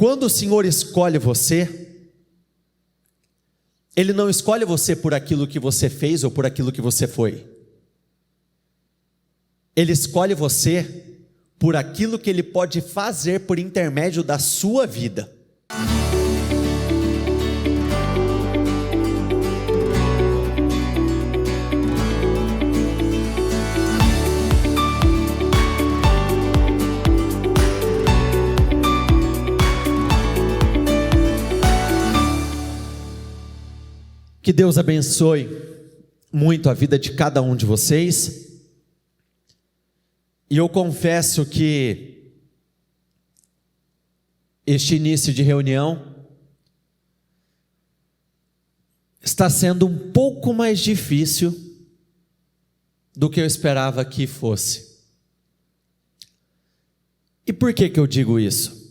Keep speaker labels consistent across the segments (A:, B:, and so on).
A: quando o Senhor escolhe você, Ele não escolhe você por aquilo que você fez ou por aquilo que você foi. Ele escolhe você por aquilo que Ele pode fazer por intermédio da sua vida. Que Deus abençoe muito a vida de cada um de vocês. E eu confesso que este início de reunião está sendo um pouco mais difícil do que eu esperava que fosse. E por que eu digo isso?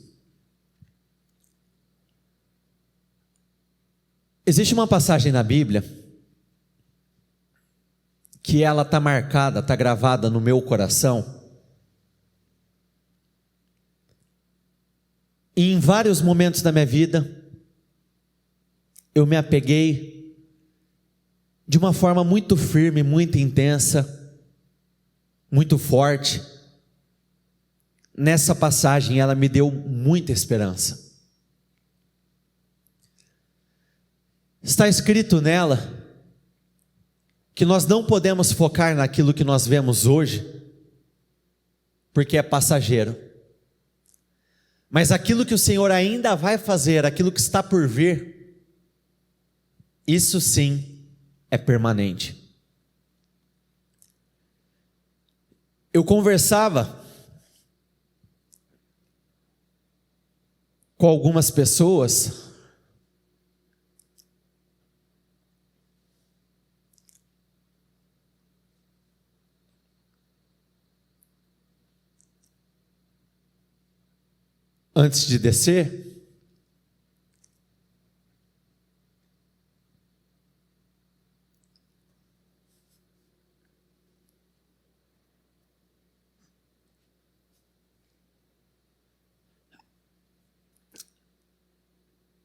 A: Existe uma passagem na Bíblia que ela está marcada, está gravada no meu coração. E em vários momentos da minha vida, eu me apeguei de uma forma muito firme, muito intensa, muito forte. Nessa passagem ela me deu muita esperança. Está escrito nela que nós não podemos focar naquilo que nós vemos hoje, porque é passageiro. Mas aquilo que o Senhor ainda vai fazer, aquilo que está por vir, isso sim é permanente. Eu conversava com algumas pessoas antes de descer,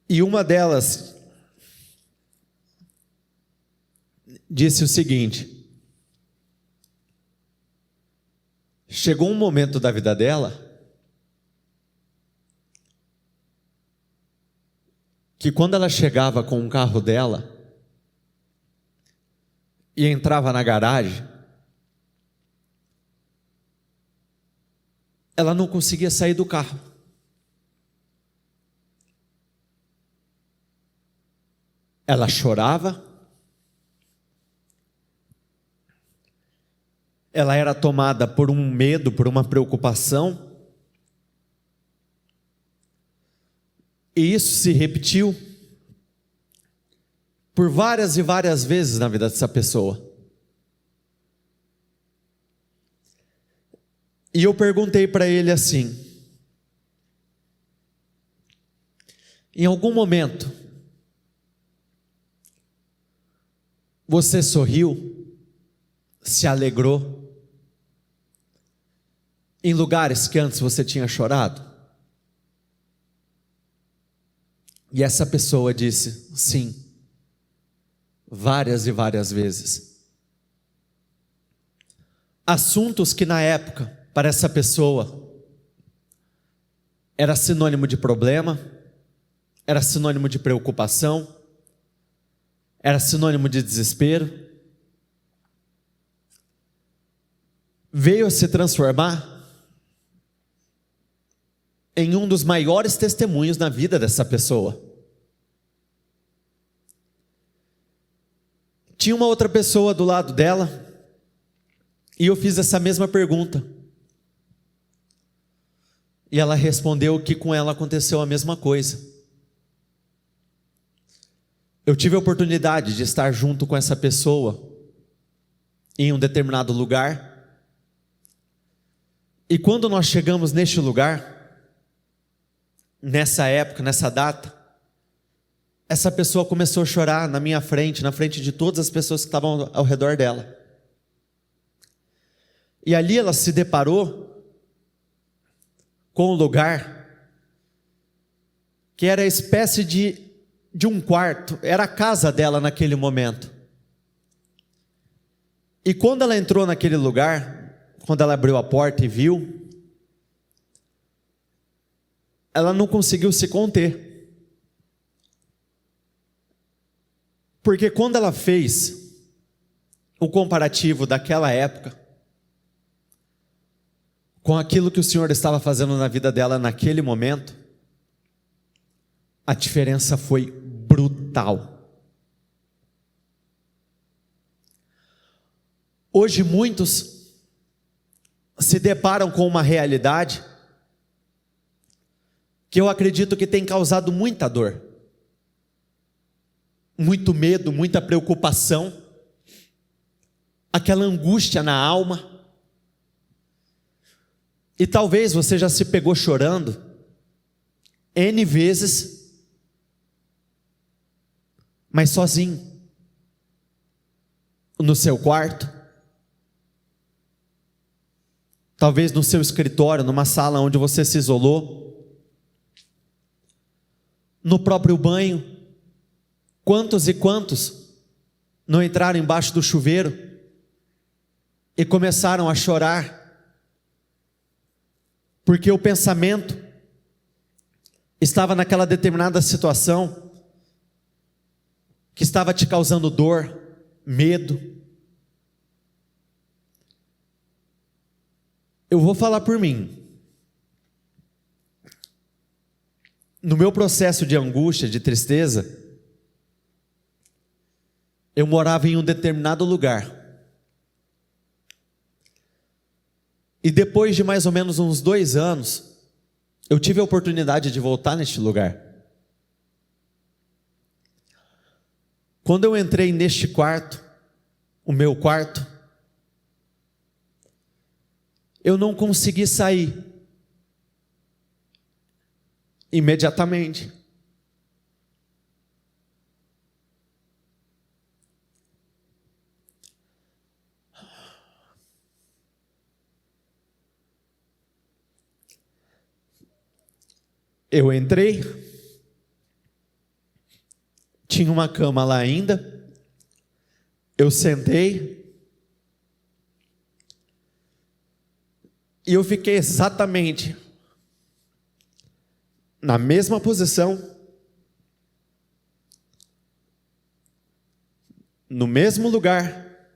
A: e uma delas disse o seguinte: chegou um momento da vida dela que quando ela chegava com o carro dela e entrava na garagem, ela não conseguia sair do carro. Ela chorava, ela era tomada por um medo, por uma preocupação, e isso se repetiu por várias e várias vezes na vida dessa pessoa. E eu perguntei para ele assim: em algum momento você sorriu, se alegrou, em lugares que antes você tinha chorado? E essa pessoa disse: sim, várias e várias vezes. Assuntos que na época, para essa pessoa, era sinônimo de problema, era sinônimo de preocupação, era sinônimo de desespero, veio a se transformar em um dos maiores testemunhos na vida dessa pessoa. Tinha uma outra pessoa do lado dela, e eu fiz essa mesma pergunta. E ela respondeu que com ela aconteceu a mesma coisa. Eu tive a oportunidade de estar junto com essa pessoa em um determinado lugar, e quando nós chegamos neste lugar, nessa época, nessa data, essa pessoa começou a chorar na minha frente, na frente de todas as pessoas que estavam ao redor dela. E ali ela se deparou com um lugar que era espécie de um quarto, era a casa dela naquele momento. E quando ela entrou naquele lugar, quando ela abriu a porta e viu, ela não conseguiu se conter. Porque quando ela fez o comparativo daquela época com aquilo que o Senhor estava fazendo na vida dela naquele momento, a diferença foi brutal. Hoje muitos se deparam com uma realidade que eu acredito que tem causado muita dor, muito medo, muita preocupação, aquela angústia na alma. E talvez você já se pegou chorando N vezes, mas sozinho, no seu quarto, talvez no seu escritório, numa sala onde você se isolou, no próprio banho. Quantos e quantos não entraram embaixo do chuveiro e começaram a chorar, porque o pensamento estava naquela determinada situação que estava te causando dor, medo. Eu vou falar por mim. No meu processo de angústia, de tristeza, eu morava em um determinado lugar. E depois de mais ou menos uns 2 anos, eu tive a oportunidade de voltar neste lugar. Quando eu entrei neste quarto, o meu quarto, eu não consegui sair imediatamente. Eu entrei, tinha uma cama lá ainda, eu sentei, e eu fiquei exatamente na mesma posição, no mesmo lugar,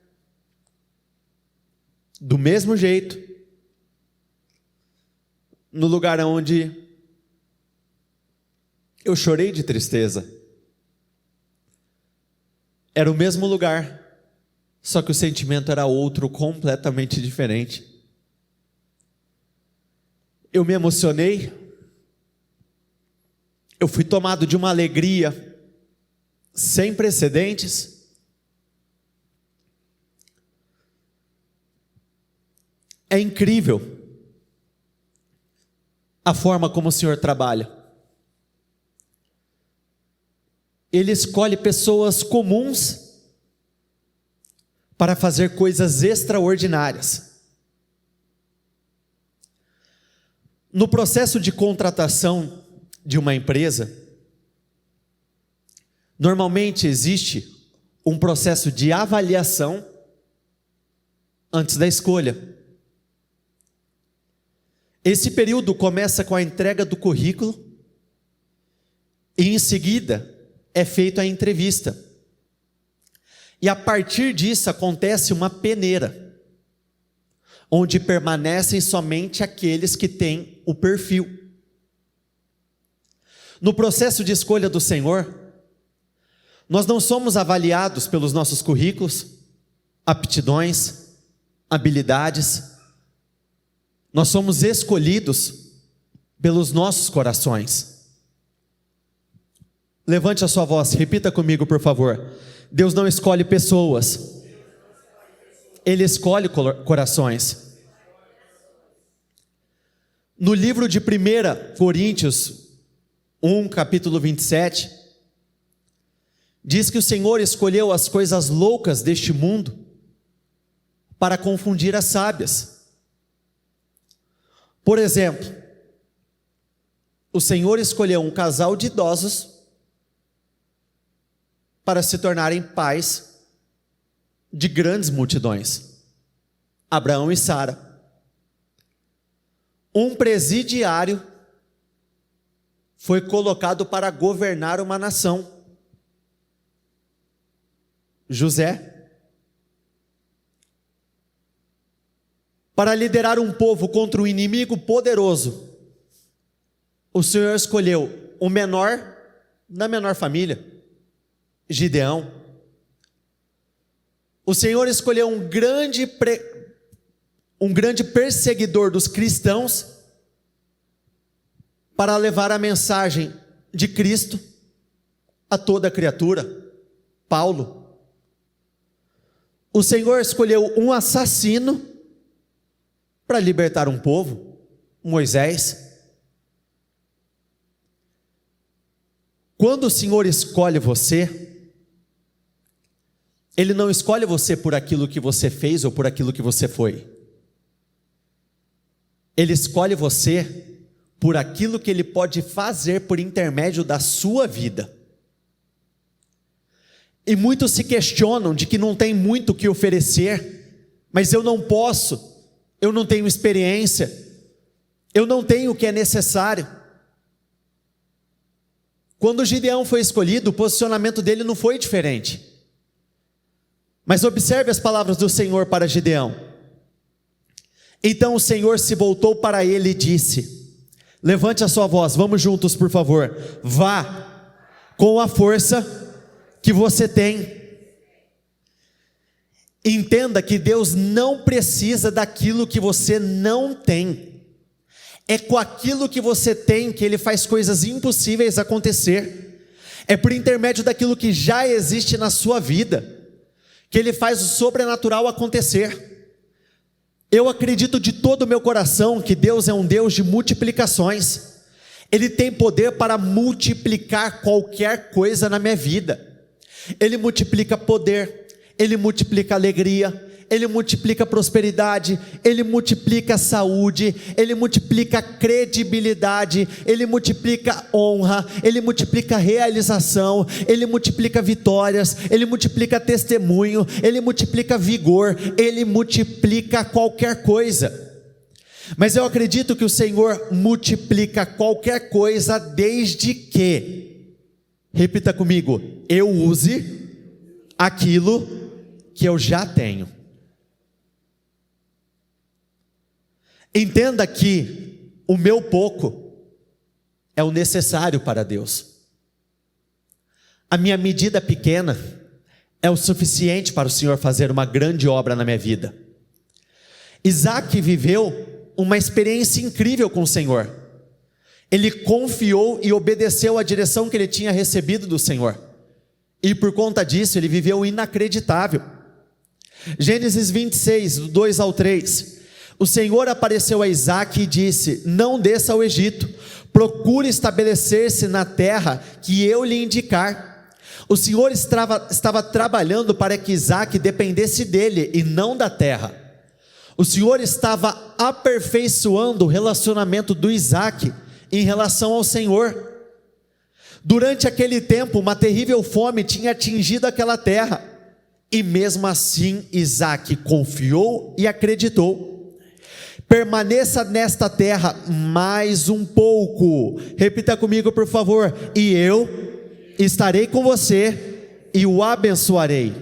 A: do mesmo jeito, no lugar onde eu chorei de tristeza. Era o mesmo lugar, só que o sentimento era outro, completamente diferente. Eu me emocionei, eu fui tomado de uma alegria sem precedentes. É incrível a forma como o Senhor trabalha. Ele escolhe pessoas comuns para fazer coisas extraordinárias. No processo de contratação de uma empresa, normalmente existe um processo de avaliação antes da escolha. Esse período começa com a entrega do currículo e em seguida é feita a entrevista. E a partir disso acontece uma peneira, onde permanecem somente aqueles que têm o perfil. No processo de escolha do Senhor, nós não somos avaliados pelos nossos currículos, aptidões, habilidades. Nós somos escolhidos pelos nossos corações. Levante a sua voz, repita comigo, por favor. Deus não escolhe pessoas, Ele escolhe corações. No livro de 1 Coríntios 1, capítulo 27, diz que o Senhor escolheu as coisas loucas deste mundo para confundir as sábias. Por exemplo, o Senhor escolheu um casal de idosos para se tornarem pais de grandes multidões, Abraão e Sara. Um presidiário foi colocado para governar uma nação, José. Para liderar um povo contra um inimigo poderoso, o Senhor escolheu o menor da menor família, Gideão. O Senhor escolheu um grande perseguidor dos cristãos para levar a mensagem de Cristo a toda criatura, Paulo. O Senhor escolheu um assassino para libertar um povo, Moisés. Quando o Senhor escolhe você, Ele não escolhe você por aquilo que você fez ou por aquilo que você foi. Ele escolhe você por aquilo que Ele pode fazer por intermédio da sua vida. E muitos se questionam de que não tem muito o que oferecer, mas eu não posso, eu não tenho experiência, eu não tenho o que é necessário. Quando Gideão foi escolhido, o posicionamento dele não foi diferente. Mas observe as palavras do Senhor para Gideão. Então o Senhor se voltou para ele e disse: levante a sua voz, vamos juntos por favor. Vá com a força que você tem. Entenda que Deus não precisa daquilo que você não tem. É com aquilo que você tem que Ele faz coisas impossíveis acontecer. É por intermédio daquilo que já existe na sua vida que Ele faz o sobrenatural acontecer. Eu acredito de todo o meu coração que Deus é um Deus de multiplicações. Ele tem poder para multiplicar qualquer coisa na minha vida. Ele multiplica poder, Ele multiplica alegria, Ele multiplica prosperidade, Ele multiplica saúde, Ele multiplica credibilidade, Ele multiplica honra, Ele multiplica realização, Ele multiplica vitórias, Ele multiplica testemunho, Ele multiplica vigor, Ele multiplica qualquer coisa. Mas eu acredito que o Senhor multiplica qualquer coisa desde que, repita comigo, eu use aquilo que eu já tenho. Entenda que o meu pouco é o necessário para Deus. A minha medida pequena é o suficiente para o Senhor fazer uma grande obra na minha vida. Isaac viveu uma experiência incrível com o Senhor. Ele confiou e obedeceu à direção que ele tinha recebido do Senhor. E por conta disso ele viveu o inacreditável. Gênesis 26, do 2 ao 3. O Senhor apareceu a Isaac e disse: não desça ao Egito, procure estabelecer-se na terra que eu lhe indicar. O Senhor estava trabalhando para que Isaac dependesse dele e não da terra. O Senhor estava aperfeiçoando o relacionamento do Isaac em relação ao Senhor. Durante aquele tempo, uma terrível fome tinha atingido aquela terra, e mesmo assim Isaac confiou e acreditou. Permaneça nesta terra mais um pouco, repita comigo por favor, e eu estarei com você e o abençoarei.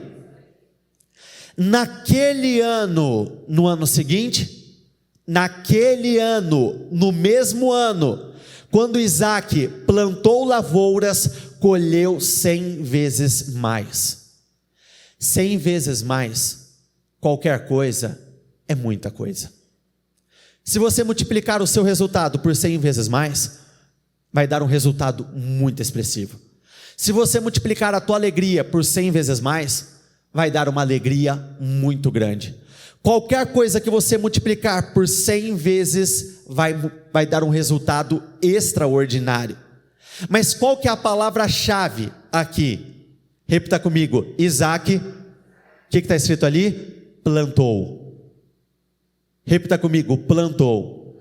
A: Naquele ano, no ano seguinte, naquele ano, no mesmo ano, quando Isaac plantou lavouras, colheu 100 vezes mais. 100 vezes mais, qualquer coisa é muita coisa. Se você multiplicar o seu resultado por 100 vezes mais, vai dar um resultado muito expressivo. Se você multiplicar a tua alegria por 100 vezes mais, vai dar uma alegria muito grande. Qualquer coisa que você multiplicar por 100 vezes, vai dar um resultado extraordinário. Mas qual que é a palavra-chave aqui? Repita comigo, Isaac, o que está escrito ali? Plantou. Repita comigo, plantou.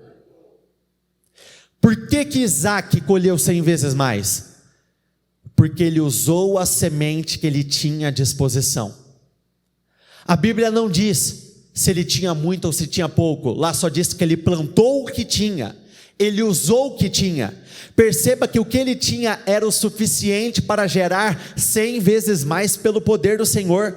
A: Por que que Isaac colheu 100 vezes mais? Porque ele usou a semente que ele tinha à disposição. A Bíblia não diz se ele tinha muito ou se tinha pouco, lá só diz que ele plantou o que tinha, ele usou o que tinha. Perceba que o que ele tinha era o suficiente para gerar 100 vezes mais pelo poder do Senhor.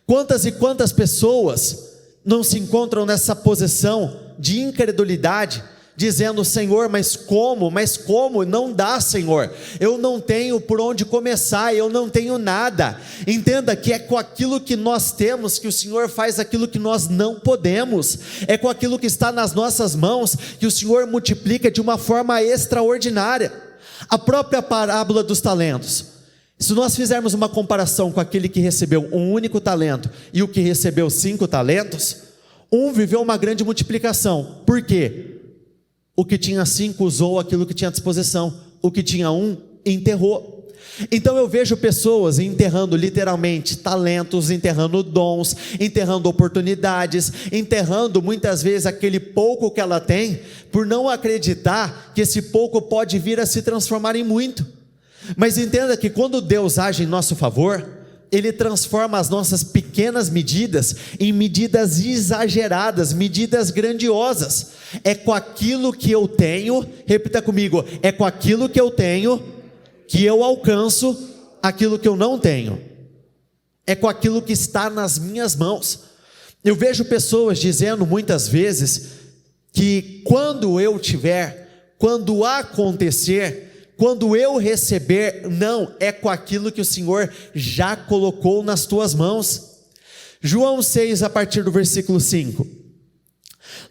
A: Quantas e quantas pessoas não se encontram nessa posição de incredulidade, dizendo: Senhor, mas como, não dá, Senhor, eu não tenho por onde começar, eu não tenho nada. Entenda que é com aquilo que nós temos que o Senhor faz aquilo que nós não podemos, é com aquilo que está nas nossas mãos que o Senhor multiplica de uma forma extraordinária. A própria parábola dos talentos, se nós fizermos uma comparação com aquele que recebeu um único talento e o que recebeu 5 talentos, um viveu uma grande multiplicação. Por quê? O que tinha 5 usou aquilo que tinha à disposição, o que tinha 1 enterrou. Então eu vejo pessoas enterrando literalmente talentos, enterrando dons, enterrando oportunidades, enterrando muitas vezes aquele pouco que ela tem, por não acreditar que esse pouco pode vir a se transformar em muito. Mas entenda que quando Deus age em nosso favor, Ele transforma as nossas pequenas medidas em medidas exageradas, medidas grandiosas. É com aquilo que eu tenho, repita comigo, é com aquilo que eu tenho que eu alcanço aquilo que eu não tenho. É com aquilo que está nas minhas mãos. Eu vejo pessoas dizendo muitas vezes que quando eu tiver, quando acontecer, quando eu receber, não, é com aquilo que o Senhor já colocou nas tuas mãos. João 6, a partir do versículo 5.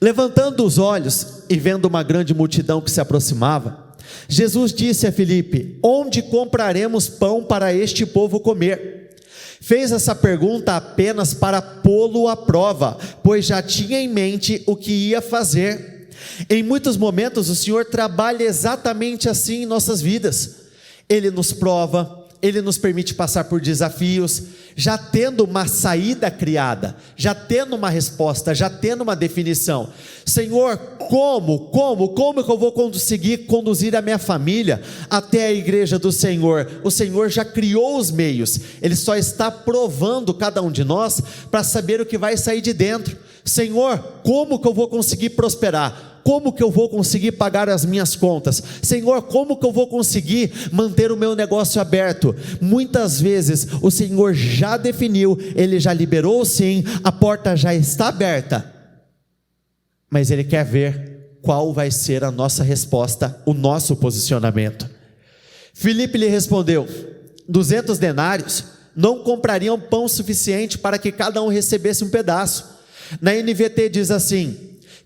A: Levantando os olhos e vendo uma grande multidão que se aproximava, Jesus disse a Filipe: onde compraremos pão para este povo comer? Fez essa pergunta apenas para pô-lo à prova, pois já tinha em mente o que ia fazer. Em muitos momentos o Senhor trabalha exatamente assim em nossas vidas. Ele nos prova, Ele nos permite passar por desafios, já tendo uma saída criada, já tendo uma resposta, já tendo uma definição. Senhor, como que eu vou conseguir conduzir a minha família até a igreja do Senhor? O Senhor já criou os meios, Ele só está provando cada um de nós para saber o que vai sair de dentro. Senhor, como que eu vou conseguir prosperar? Como que eu vou conseguir pagar as minhas contas? Senhor, como que eu vou conseguir manter o meu negócio aberto? Muitas vezes o Senhor já definiu, Ele já liberou sim, a porta já está aberta, mas Ele quer ver qual vai ser a nossa resposta, o nosso posicionamento. Filipe lhe respondeu: 200 denários não comprariam pão suficiente para que cada um recebesse um pedaço. Na NVT diz assim: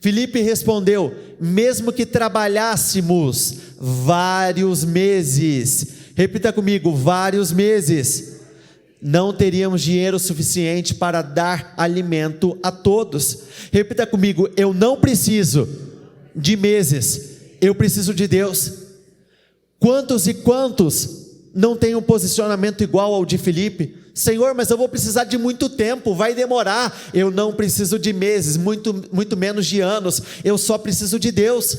A: Filipe respondeu: mesmo que trabalhássemos vários meses, repita comigo, vários meses, não teríamos dinheiro suficiente para dar alimento a todos. Repita comigo, eu não preciso de meses, eu preciso de Deus. Quantos e quantos não têm um posicionamento igual ao de Filipe? Senhor, mas eu vou precisar de muito tempo, vai demorar. Eu não preciso de meses, muito menos de anos, eu só preciso de Deus.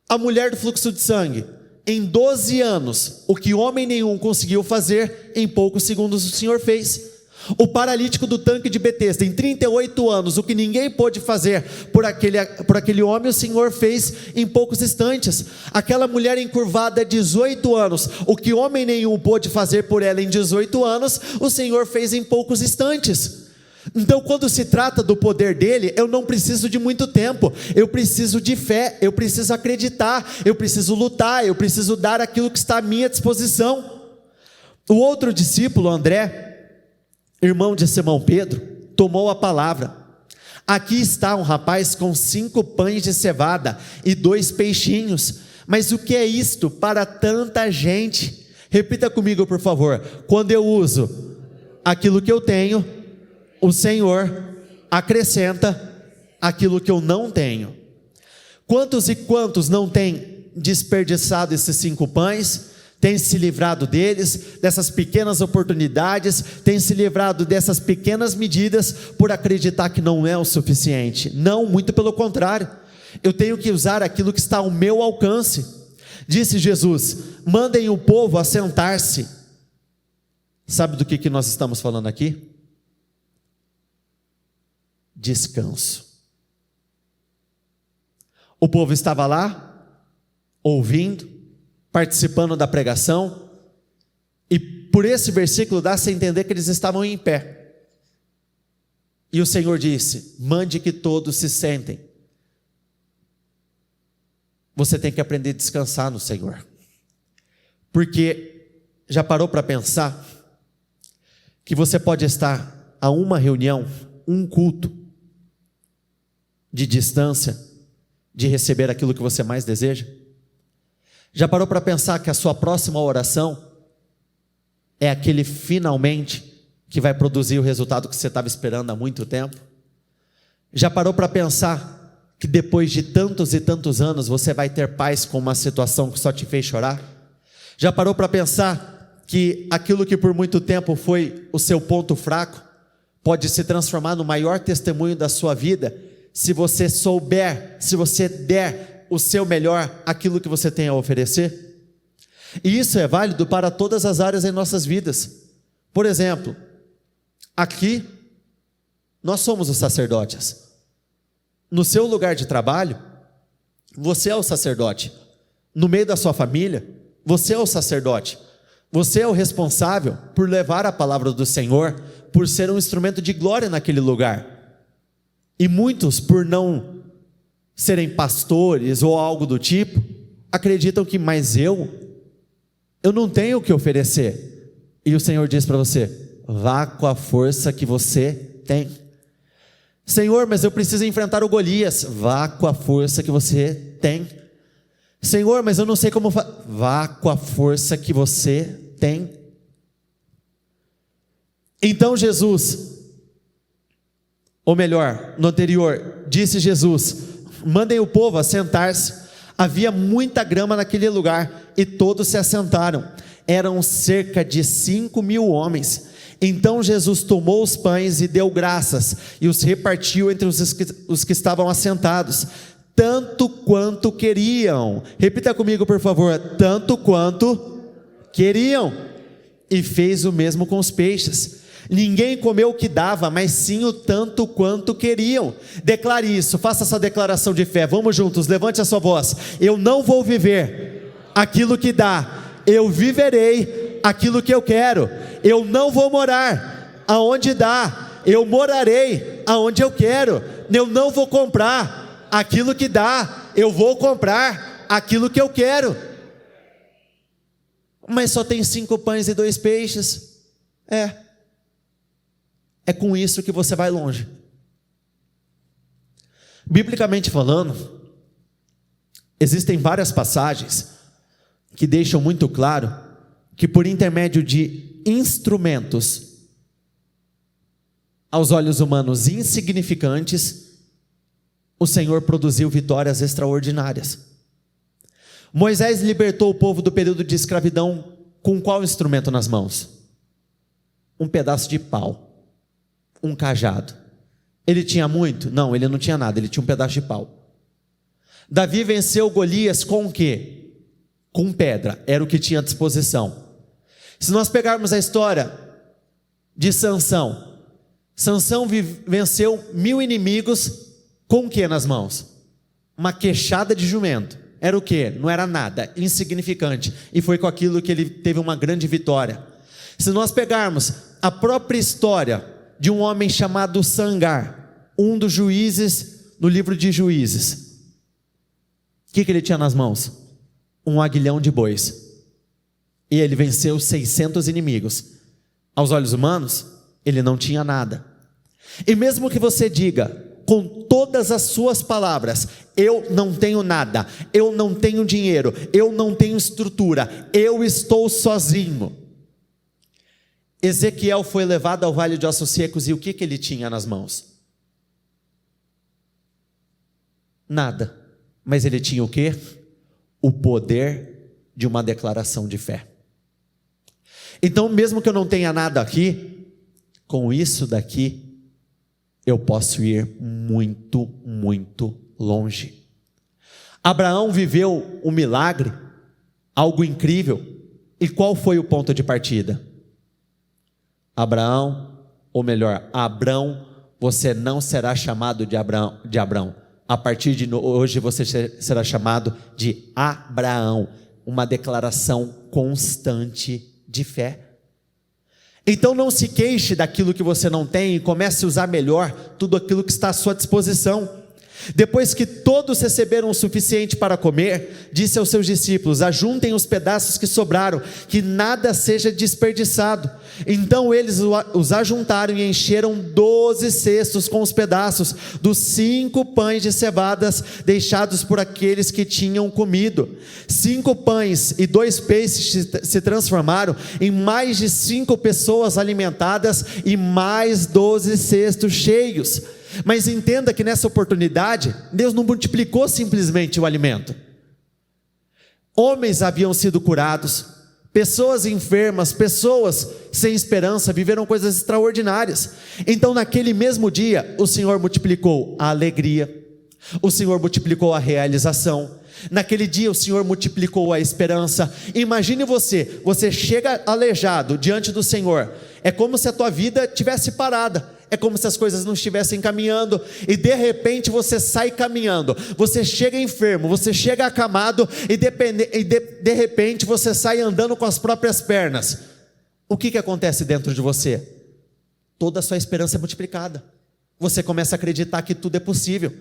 A: A mulher do fluxo de sangue, em 12 anos, o que homem nenhum conseguiu fazer, em poucos segundos o Senhor fez. O paralítico do tanque de Betesda, em 38 anos, o que ninguém pôde fazer por aquele homem, o Senhor fez em poucos instantes. Aquela mulher encurvada, 18 anos, o que homem nenhum pôde fazer por ela em 18 anos, o Senhor fez em poucos instantes. Então, quando se trata do poder dele, eu não preciso de muito tempo, eu preciso de fé, eu preciso acreditar, eu preciso lutar, eu preciso dar aquilo que está à minha disposição. O outro discípulo, André, irmão de Simão Pedro, tomou a palavra: aqui está um rapaz com 5 pães de cevada e 2 peixinhos, mas o que é isto para tanta gente? Repita comigo, por favor. Quando eu uso aquilo que eu tenho, o Senhor acrescenta aquilo que eu não tenho. Quantos e quantos não têm desperdiçado esses 5 pães? Tem se livrado deles, dessas pequenas oportunidades, tem se livrado dessas pequenas medidas por acreditar que não é o suficiente. Não, muito pelo contrário. eu tenho que usar aquilo que está ao meu alcance. Disse Jesus: mandem o povo assentar-se. Sabe do que nós estamos falando aqui? Descanso. O povo estava lá, ouvindo, participando da pregação, e por esse versículo dá-se a entender que eles estavam em pé. E o Senhor disse: mande que todos se sentem. Você tem que aprender a descansar no Senhor. Porque já parou para pensar que você pode estar a uma reunião, um culto de distância de receber aquilo que você mais deseja? Já parou para pensar que a sua próxima oração é aquele finalmente que vai produzir o resultado que você estava esperando há muito tempo? Já parou para pensar que depois de tantos e tantos anos você vai ter paz com uma situação que só te fez chorar? Já parou para pensar que aquilo que por muito tempo foi o seu ponto fraco pode se transformar no maior testemunho da sua vida, se você souber, se você der o seu melhor, aquilo que você tem a oferecer? E isso é válido para todas as áreas em nossas vidas. Por exemplo, aqui nós somos os sacerdotes. No seu lugar de trabalho, você é o sacerdote. No meio da sua família, você é o sacerdote. Você é o responsável por levar a palavra do Senhor, por ser um instrumento de glória naquele lugar. E muitos, por não serem pastores ou algo do tipo, acreditam que, mas eu não tenho o que oferecer. E o Senhor diz para você: vá com a força que você tem. Senhor, mas eu preciso enfrentar o Golias. Vá com a força que você tem. Senhor, mas eu não sei como vá com a força que você tem. Então Jesus, ou melhor, no anterior, disse Jesus: mandem o povo assentar-se. Havia muita grama naquele lugar, e todos se assentaram. Eram cerca de 5.000 homens. Então Jesus tomou os pães e deu graças, e os repartiu entre os que estavam assentados, tanto quanto queriam. Repita comigo, por favor: tanto quanto queriam. E fez o mesmo com os peixes. Ninguém comeu o que dava, mas sim o tanto quanto queriam. Declare isso, faça essa declaração de fé. Vamos juntos, levante a sua voz. Eu não vou viver aquilo que dá, eu viverei aquilo que eu quero. Eu não vou morar aonde dá, eu morarei aonde eu quero. Eu não vou comprar aquilo que dá, eu vou comprar aquilo que eu quero. Mas só tem 5 pães e 2 peixes. É com isso que você vai longe. Biblicamente falando, existem várias passagens que deixam muito claro que por intermédio de instrumentos aos olhos humanos insignificantes, o Senhor produziu vitórias extraordinárias. Moisés libertou o povo do período de escravidão com qual instrumento nas mãos? Um pedaço de pau, um cajado. Ele tinha muito? Não, ele não tinha nada, ele tinha um pedaço de pau. Davi venceu Golias com o quê? Com pedra, era o que tinha à disposição. Se nós pegarmos a história de Sansão, Sansão venceu 1000 inimigos com o que nas mãos? Uma queixada de jumento. Era o que? Não era nada, insignificante. E foi com aquilo que ele teve uma grande vitória. Se nós pegarmos a própria história de um homem chamado Sangar, um dos juízes no livro de Juízes, o que ele tinha nas mãos? Um aguilhão de bois. E ele venceu 600 inimigos. Aos olhos humanos, ele não tinha nada. E mesmo que você diga com todas as suas palavras: eu não tenho nada, eu não tenho dinheiro, eu não tenho estrutura, eu estou sozinho. Ezequiel foi levado ao vale de ossos secos, e o que ele tinha nas mãos? Nada. Mas ele tinha o quê? O poder de uma declaração de fé. Então, mesmo que eu não tenha nada aqui, com isso daqui, eu posso ir muito, muito longe. Abraão viveu um milagre, algo incrível. E qual foi o ponto de partida? Abraão, você não será chamado de Abraão. A partir de hoje você será chamado de Abraão. Uma declaração constante de fé. Então não se queixe daquilo que você não tem e comece a usar melhor tudo aquilo que está à sua disposição. Depois que todos receberam o suficiente para comer, disse aos seus discípulos: ajuntem os pedaços que sobraram, que nada seja desperdiçado. Então eles os ajuntaram e encheram 12 cestos com os pedaços dos 5 pães de cevadas deixados por aqueles que tinham comido. 5 pães e 2 peixes se transformaram em mais de 5 pessoas alimentadas e mais 12 cestos cheios. Mas entenda que nessa oportunidade, Deus não multiplicou simplesmente o alimento. Homens haviam sido curados, pessoas enfermas, pessoas sem esperança, viveram coisas extraordinárias. Então naquele mesmo dia, o Senhor multiplicou a alegria, o Senhor multiplicou a realização. Naquele dia o Senhor multiplicou a esperança. Imagine você chega aleijado diante do Senhor, é como se a tua vida tivesse parada, é como se as coisas não estivessem caminhando, e de repente você sai caminhando, você chega enfermo, você chega acamado, e de repente você sai andando com as próprias pernas. O que acontece dentro de você? Toda a sua esperança é multiplicada, você começa a acreditar que tudo é possível,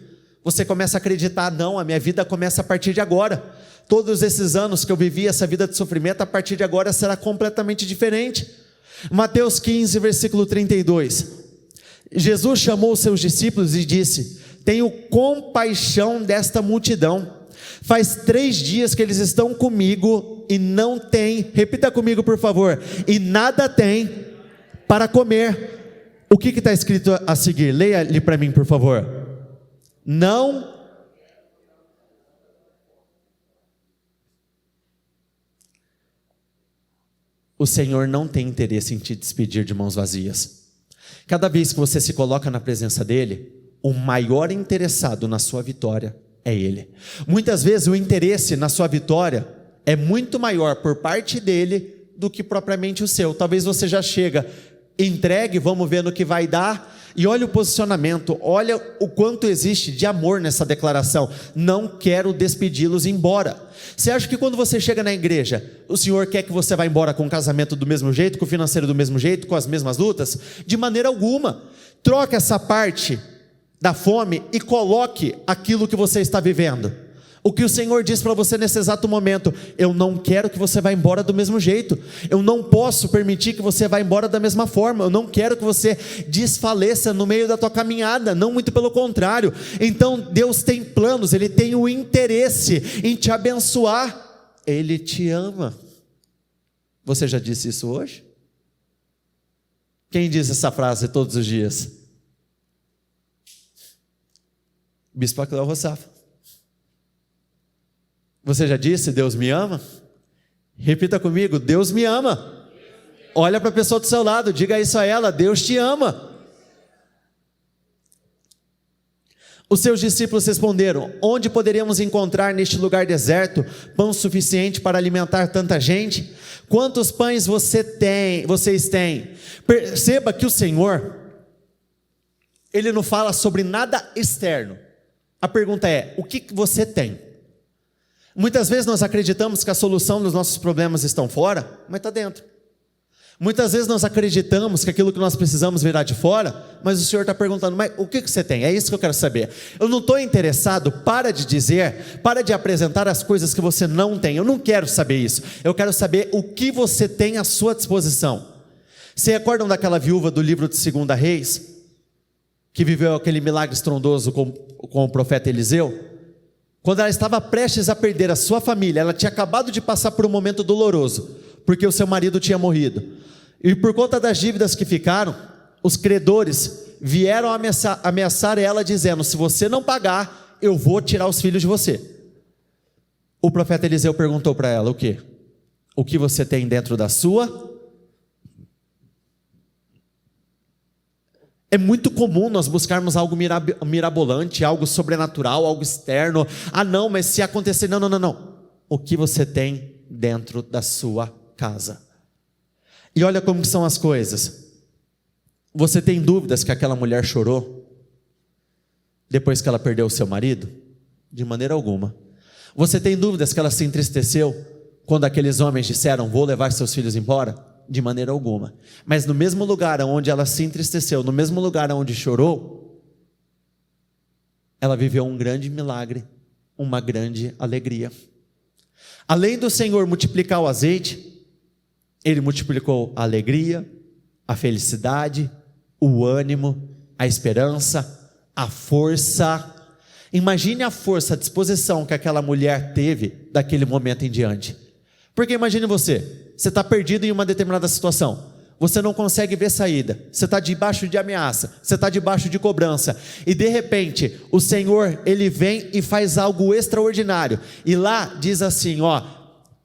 A: você começa a acreditar: não, a minha vida começa a partir de agora, todos esses anos que eu vivi essa vida de sofrimento, a partir de agora será completamente diferente. Mateus 15, versículo 32, Jesus chamou os seus discípulos e disse: tenho compaixão desta multidão, faz 3 dias que eles estão comigo e não têm, repita comigo por favor, e nada têm para comer. O que está escrito a seguir? Leia ali para mim por favor. Não. O Senhor não tem interesse em te despedir de mãos vazias. Cada vez que você se coloca na presença dele, o maior interessado na sua vitória é ele. Muitas vezes o interesse na sua vitória é muito maior por parte dele do que propriamente o seu. Talvez você já chega, entregue, vamos ver no que vai dar, e olha o posicionamento, olha o quanto existe de amor nessa declaração: não quero despedi-los embora. Você acha que quando você chega na igreja, o Senhor quer que você vá embora com o casamento do mesmo jeito, com o financeiro do mesmo jeito, com as mesmas lutas? De maneira alguma. Troque essa parte da fome e coloque aquilo que você está vivendo. O que o Senhor diz para você nesse exato momento: eu não quero que você vá embora do mesmo jeito, eu não posso permitir que você vá embora da mesma forma, eu não quero que você desfaleça no meio da tua caminhada, não, muito pelo contrário. Então Deus tem planos, Ele tem o interesse em te abençoar, Ele te ama. Você já disse isso hoje? Quem diz essa frase todos os dias? Bispo Cléo Rossafa. Você já disse: Deus me ama? Repita comigo: Deus me ama. Olha para a pessoa do seu lado, diga isso a ela: Deus te ama. Os seus discípulos responderam: onde poderíamos encontrar neste lugar deserto pão suficiente para alimentar tanta gente? Quantos pães vocês têm? Perceba que o Senhor, Ele não fala sobre nada externo. A pergunta é: o que você tem? Muitas vezes nós acreditamos que a solução dos nossos problemas estão fora, mas está dentro. Muitas vezes nós acreditamos que aquilo que nós precisamos virá de fora, mas o Senhor está perguntando: mas o que você tem? É isso que eu quero saber. Eu não estou interessado, para de apresentar as coisas que você não tem. Eu não quero saber isso. Eu quero saber o que você tem à sua disposição. Se recordam daquela viúva do livro de 2 Reis, que viveu aquele milagre estrondoso com o profeta Eliseu? Quando ela estava prestes a perder a sua família, ela tinha acabado de passar por um momento doloroso, porque o seu marido tinha morrido, e por conta das dívidas que ficaram, os credores vieram ameaçar ela, dizendo: se você não pagar, eu vou tirar os filhos de você. O profeta Eliseu perguntou para ela: o quê? O que você tem dentro da sua? É muito comum nós buscarmos algo mirabolante, algo sobrenatural, algo externo. Ah não, mas se acontecer, não. O que você tem dentro da sua casa? E olha como são as coisas. Você tem dúvidas que aquela mulher chorou depois que ela perdeu o seu marido? De maneira alguma. Você tem dúvidas que ela se entristeceu quando aqueles homens disseram: vou levar seus filhos embora? De maneira alguma. Mas no mesmo lugar onde ela se entristeceu, no mesmo lugar onde chorou, ela viveu um grande milagre, uma grande alegria. Além do Senhor multiplicar o azeite, Ele multiplicou a alegria, a felicidade, o ânimo, a esperança, a força. Imagine a força, a disposição que aquela mulher teve daquele momento em diante. Porque imagine você está perdido em uma determinada situação, você não consegue ver saída, você está debaixo de ameaça, você está debaixo de cobrança, e de repente o Senhor, Ele vem e faz algo extraordinário, e lá diz assim,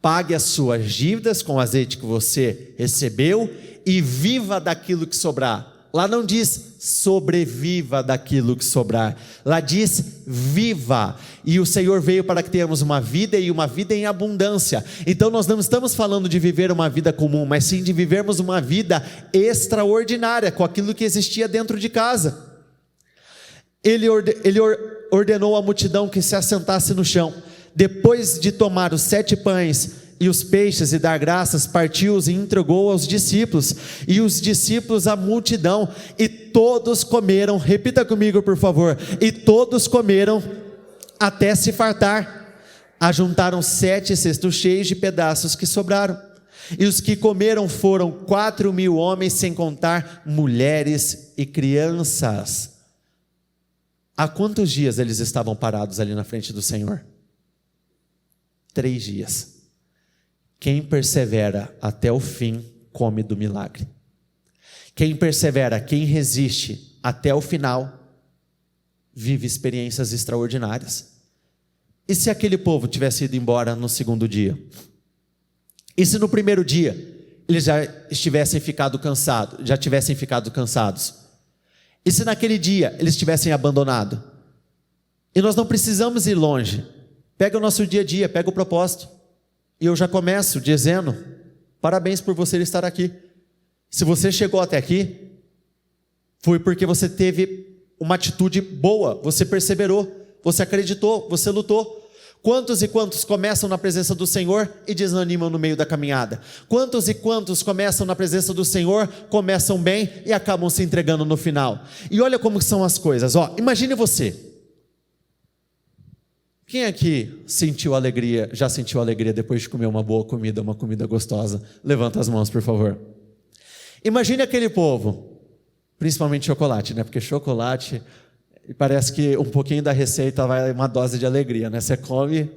A: pague as suas dívidas com o azeite que você recebeu, e viva daquilo que sobrar. Lá não diz sobreviva daquilo que sobrar, lá diz viva, e o Senhor veio para que tenhamos uma vida, e uma vida em abundância. Então nós não estamos falando de viver uma vida comum, mas sim de vivermos uma vida extraordinária, com aquilo que existia dentro de casa. Ele ordenou à multidão que se assentasse no chão, depois de tomar os 7 pães e os peixes e dar graças, partiu-os e entregou aos discípulos, e os discípulos à multidão, e todos comeram. Repita comigo por favor: e todos comeram até se fartar. Ajuntaram 7 cestos cheios de pedaços que sobraram, e os que comeram foram 4.000 homens, sem contar mulheres e crianças. Há quantos dias eles estavam parados ali na frente do Senhor? 3 dias. Quem persevera até o fim, come do milagre. Quem persevera, quem resiste até o final, vive experiências extraordinárias. E se aquele povo tivesse ido embora no segundo dia? E se no primeiro dia eles já tivessem ficado cansados? E se naquele dia eles tivessem abandonado? E nós não precisamos ir longe. Pega o nosso dia a dia, pega o propósito. E eu já começo dizendo: parabéns por você estar aqui. Se você chegou até aqui, foi porque você teve uma atitude boa, você perseverou, você acreditou, você lutou. Quantos e quantos começam na presença do Senhor e desanimam no meio da caminhada? Quantos e quantos começam na presença do Senhor, começam bem e acabam se entregando no final? E olha como são as coisas, imagine você. Quem aqui já sentiu alegria depois de comer uma boa comida, uma comida gostosa? Levanta as mãos, por favor. Imagine aquele povo, principalmente chocolate, né? Porque chocolate, parece que um pouquinho da receita vai uma dose de alegria, né? Você come.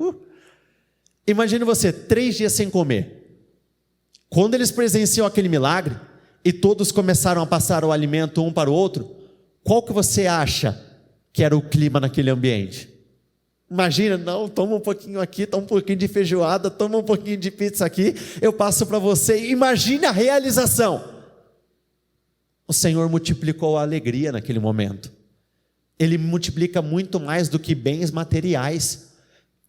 A: Imagine você 3 dias sem comer. Quando eles presenciam aquele milagre e todos começaram a passar o alimento um para o outro, qual que você acha que era o clima naquele ambiente? Imagina, não, toma um pouquinho aqui, toma um pouquinho de feijoada, toma um pouquinho de pizza aqui, eu passo para você. Imagine a realização. O Senhor multiplicou a alegria naquele momento. Ele multiplica muito mais do que bens materiais.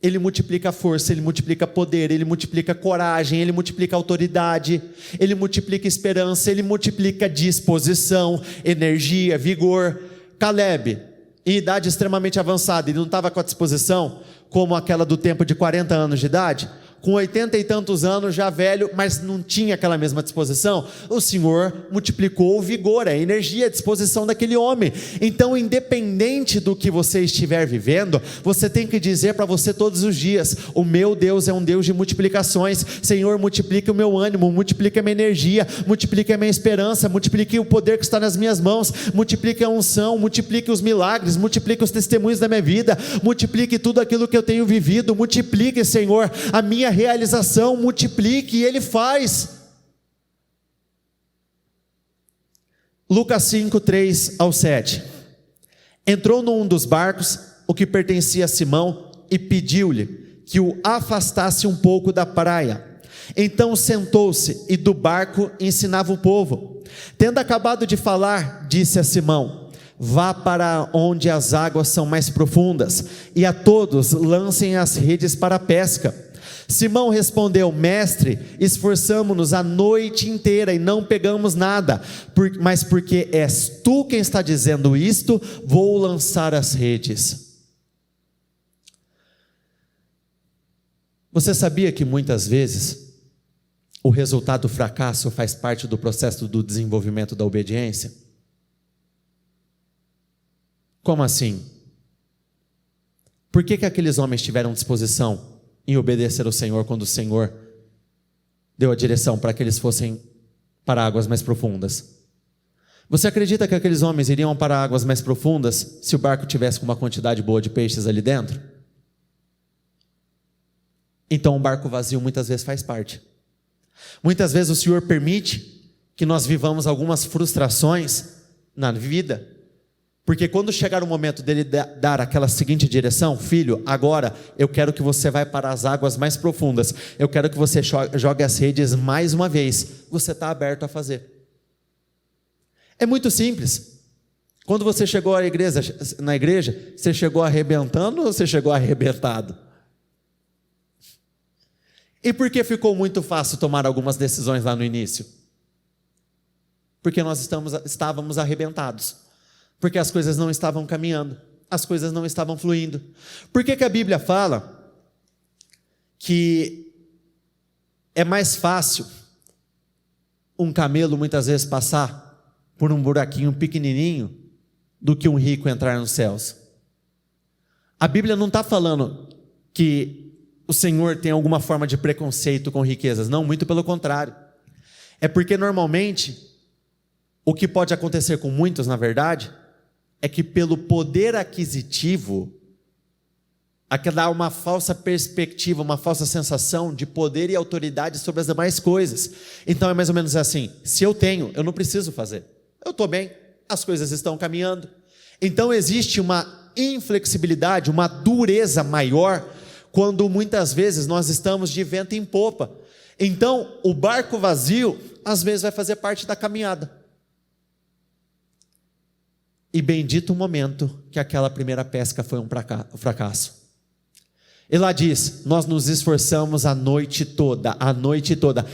A: Ele multiplica força, Ele multiplica poder, Ele multiplica coragem, Ele multiplica autoridade, Ele multiplica esperança, Ele multiplica disposição, energia, vigor. Caleb, em idade extremamente avançada, ele não estava com a disposição como aquela do tempo de 40 anos de idade, com 80 e tantos anos, já velho, mas não tinha aquela mesma disposição. O Senhor multiplicou o vigor, a energia, a disposição daquele homem. Então, independente do que você estiver vivendo, você tem que dizer para você todos os dias: o meu Deus é um Deus de multiplicações. Senhor, multiplique o meu ânimo, multiplique a minha energia, multiplique a minha esperança, multiplique o poder que está nas minhas mãos, multiplique a unção, multiplique os milagres, multiplique os testemunhos da minha vida, multiplique tudo aquilo que eu tenho vivido, multiplique, Senhor, a minha realização, multiplique, e Ele faz. Lucas 5, 3-7. Entrou num dos barcos, o que pertencia a Simão, e pediu-lhe que o afastasse um pouco da praia. Então sentou-se e do barco ensinava o povo. Tendo acabado de falar, disse a Simão: vá para onde as águas são mais profundas, e a todos lancem as redes para a pesca. Simão respondeu: mestre, esforçamo-nos a noite inteira e não pegamos nada, mas porque és tu quem está dizendo isto, vou lançar as redes. Você sabia que muitas vezes o resultado do fracasso faz parte do processo do desenvolvimento da obediência? Como assim? Por que aqueles homens tiveram disposição em obedecer ao Senhor quando o Senhor deu a direção para que eles fossem para águas mais profundas? Você acredita que aqueles homens iriam para águas mais profundas se o barco tivesse com uma quantidade boa de peixes ali dentro? Então o barco vazio muitas vezes faz parte. Muitas vezes o Senhor permite que nós vivamos algumas frustrações na vida, porque quando chegar o momento dele dar aquela seguinte direção: filho, agora eu quero que você vá para as águas mais profundas, eu quero que você jogue as redes mais uma vez, você está aberto a fazer. É muito simples. Quando você chegou na igreja, você chegou arrebentando ou você chegou arrebentado? E por que ficou muito fácil tomar algumas decisões lá no início? Porque nós estávamos arrebentados. Porque as coisas não estavam caminhando, as coisas não estavam fluindo. Por que a Bíblia fala que é mais fácil um camelo muitas vezes passar por um buraquinho pequenininho do que um rico entrar nos céus? A Bíblia não está falando que o Senhor tem alguma forma de preconceito com riquezas, não, muito pelo contrário. É porque normalmente o que pode acontecer com muitos, na verdade, é que pelo poder aquisitivo, dá uma falsa perspectiva, uma falsa sensação de poder e autoridade sobre as demais coisas. Então é mais ou menos assim: se eu tenho, eu não preciso fazer, eu estou bem, as coisas estão caminhando. Então existe uma inflexibilidade, uma dureza maior, quando muitas vezes nós estamos de vento em popa. Então o barco vazio às vezes vai fazer parte da caminhada. E bendito o momento que aquela primeira pesca foi um fracasso. E lá diz: nós nos esforçamos a noite toda, a noite toda.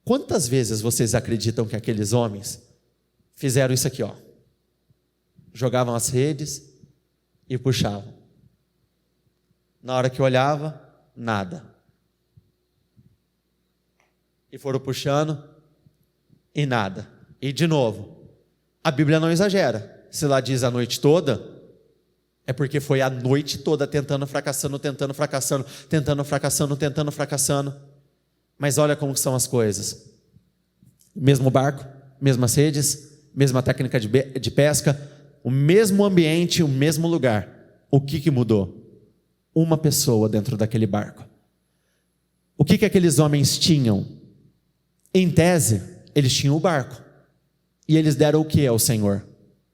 A: Quantas vezes vocês acreditam que aqueles homens fizeram isso aqui, ó? Jogavam as redes e puxavam. Na hora que olhava, nada. E foram puxando e nada. E de novo, a Bíblia não exagera. Se lá diz a noite toda, é porque foi a noite toda tentando, fracassando. Mas olha como são as coisas. Mesmo barco, mesmas redes, mesma técnica de pesca, o mesmo ambiente, o mesmo lugar. O que mudou? Uma pessoa dentro daquele barco. O que aqueles homens tinham? Em tese, eles tinham o barco. E eles deram o que ao Senhor?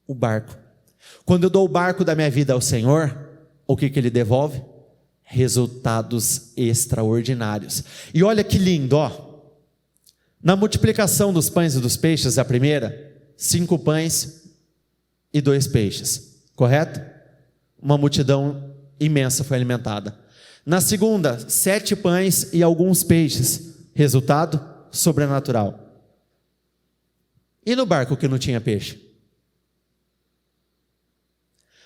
A: O barco. Quando eu dou o barco da minha vida ao Senhor, o que Ele devolve? Resultados extraordinários. E olha que lindo, ó. Na multiplicação dos pães e dos peixes, a primeira, 5 pães e 2 peixes, correto? Uma multidão imensa foi alimentada. Na segunda, 7 pães e alguns peixes, resultado sobrenatural. E no barco que não tinha peixe?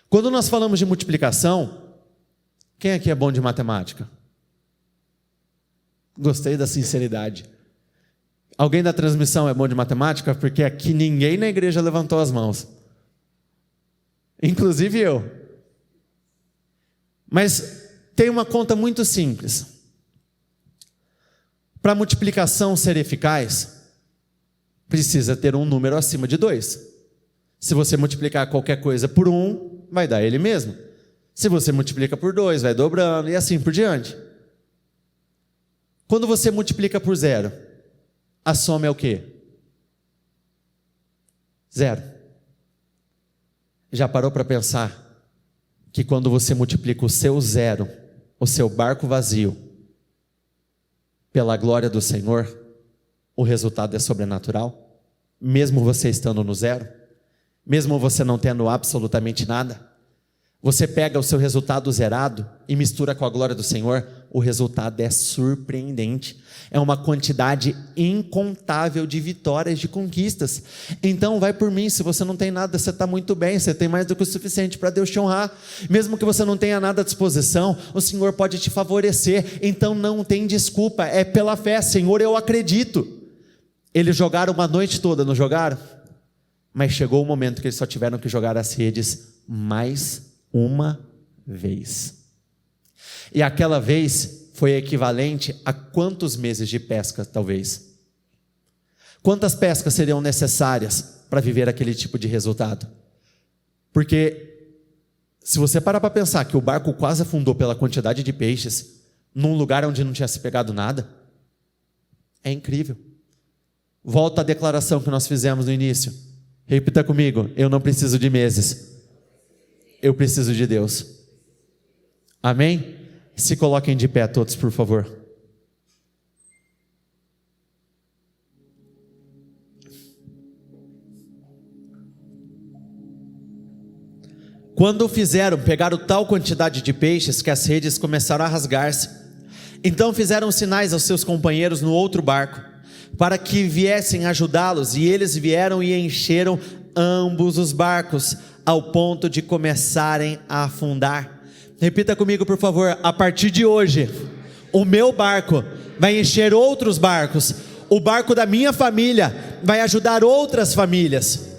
A: Quando nós falamos de multiplicação, quem aqui é bom de matemática? Gostei da sinceridade. Alguém da transmissão é bom de matemática? Porque aqui ninguém na igreja levantou as mãos. Inclusive eu. Mas tem uma conta muito simples. Para a multiplicação ser eficaz, precisa ter um número acima de 2. Se você multiplicar qualquer coisa por 1, vai dar ele mesmo. Se você multiplica por 2, vai dobrando e assim por diante. Quando você multiplica por 0, a soma é o quê? 0. Já parou para pensar que quando você multiplica o seu 0, o seu barco vazio, pela glória do Senhor, o resultado é sobrenatural? mesmo você estando no zero, mesmo você não tendo absolutamente nada. Você pega o seu resultado zerado e mistura com a glória do Senhor, o resultado é surpreendente. É uma quantidade incontável de vitórias, de conquistas. Então vai por mim, se você não tem nada, você está muito bem, você tem mais do que o suficiente para Deus te honrar. Mesmo que você não tenha nada à disposição, o Senhor pode te favorecer. Então não tem desculpa, é pela fé. Senhor, eu acredito. Eles jogaram uma noite toda, não jogaram? Mas chegou o momento que eles só tiveram que jogar as redes mais uma vez. E aquela vez foi equivalente a quantos meses de pesca, talvez? Quantas pescas seriam necessárias para viver aquele tipo de resultado? Porque se você parar para pensar que o barco quase afundou pela quantidade de peixes, num lugar onde não tinha se pegado nada, é incrível. Volta à declaração que nós fizemos no início. Repita comigo: eu não preciso de meses, eu preciso de Deus. Amém? Se coloquem de pé todos, por favor. Quando pegaram tal quantidade de peixes que as redes começaram a rasgar-se. Então fizeram sinais aos seus companheiros no outro barco, para que viessem ajudá-los, e eles vieram e encheram ambos os barcos, ao ponto de começarem a afundar. Repita comigo, por favor: a partir de hoje, o meu barco vai encher outros barcos, o barco da minha família vai ajudar outras famílias.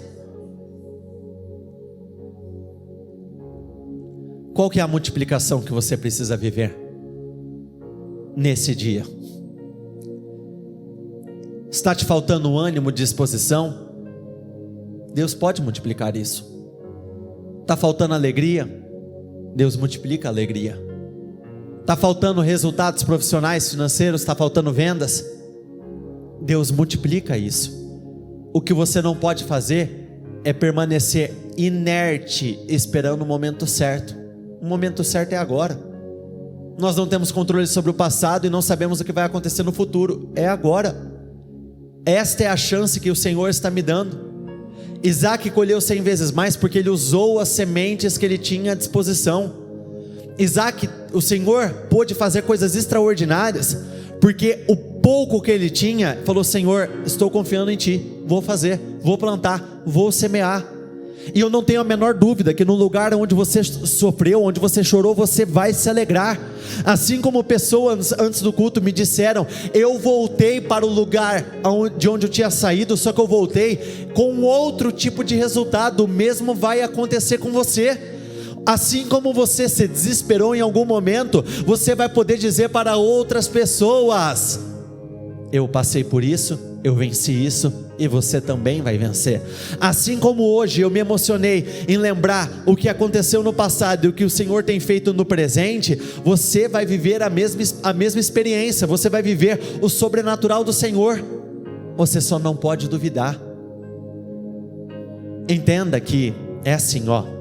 A: Qual que é a multiplicação que você precisa viver nesse dia? Está te faltando ânimo, disposição? Deus pode multiplicar isso. Está faltando alegria? Deus multiplica a alegria. Está faltando resultados profissionais, financeiros? Está faltando vendas? Deus multiplica isso. O que você não pode fazer é permanecer inerte, esperando o momento certo. O momento certo é agora. Nós não temos controle sobre o passado e não sabemos o que vai acontecer no futuro. É agora. Esta é a chance que o Senhor está me dando. Isaac colheu 100 vezes mais porque ele usou as sementes que ele tinha à disposição. Isaac, o Senhor pôde fazer coisas extraordinárias porque o pouco que ele tinha, falou: Senhor, estou confiando em Ti, vou fazer, vou plantar, vou semear. E eu não tenho a menor dúvida que no lugar onde você sofreu, onde você chorou, você vai se alegrar. Assim como pessoas antes do culto me disseram: eu voltei para o lugar de onde eu tinha saído, só que eu voltei com outro tipo de resultado. O mesmo vai acontecer com você. Assim como você se desesperou em algum momento, você vai poder dizer para outras pessoas: eu passei por isso, eu venci isso, e você também vai vencer. Assim como hoje eu me emocionei em lembrar o que aconteceu no passado e o que o Senhor tem feito no presente, você vai viver a mesma experiência, você vai viver o sobrenatural do Senhor. Você só não pode duvidar. Entenda que é assim, ó.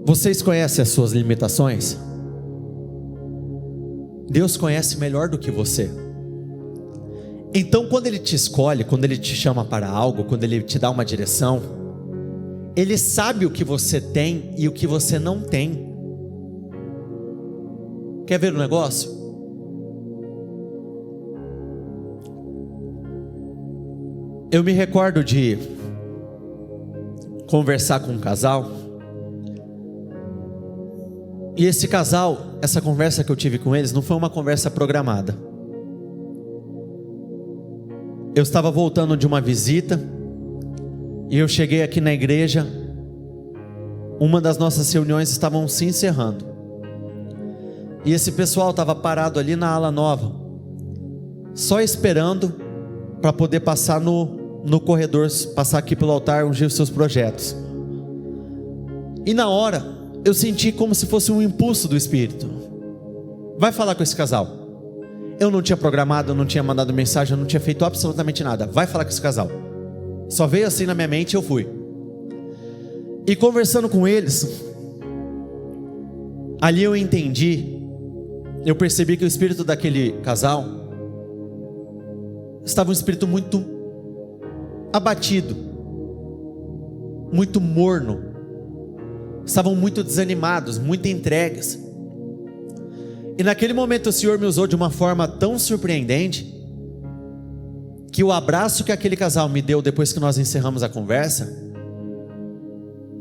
A: Vocês conhecem as suas limitações? Deus conhece melhor do que você. Então quando Ele te escolhe, quando Ele te chama para algo, quando Ele te dá uma direção, Ele sabe o que você tem e o que você não tem. Quer ver um negócio? Eu me recordo de conversar com um casal, e esse casal, essa conversa que eu tive com eles não foi uma conversa programada. Eu estava voltando de uma visita e eu cheguei aqui na igreja. Uma das nossas reuniões estavam se encerrando e esse pessoal estava parado ali na ala nova, só esperando para poder passar no corredor, passar aqui pelo altar, ungir os seus projetos. E na hora eu senti como se fosse um impulso do Espírito: vai falar com esse casal. Eu não tinha programado, eu não tinha mandado mensagem, eu não tinha feito absolutamente nada. Vai falar com esse casal. Só veio assim na minha mente e eu fui. E conversando com eles, ali eu entendi eu percebi que o espírito daquele casal estava um espírito muito abatido, muito morno. Estavam muito desanimados, muito entregues. E naquele momento o Senhor me usou de uma forma tão surpreendente, que o abraço que aquele casal me deu depois que nós encerramos a conversa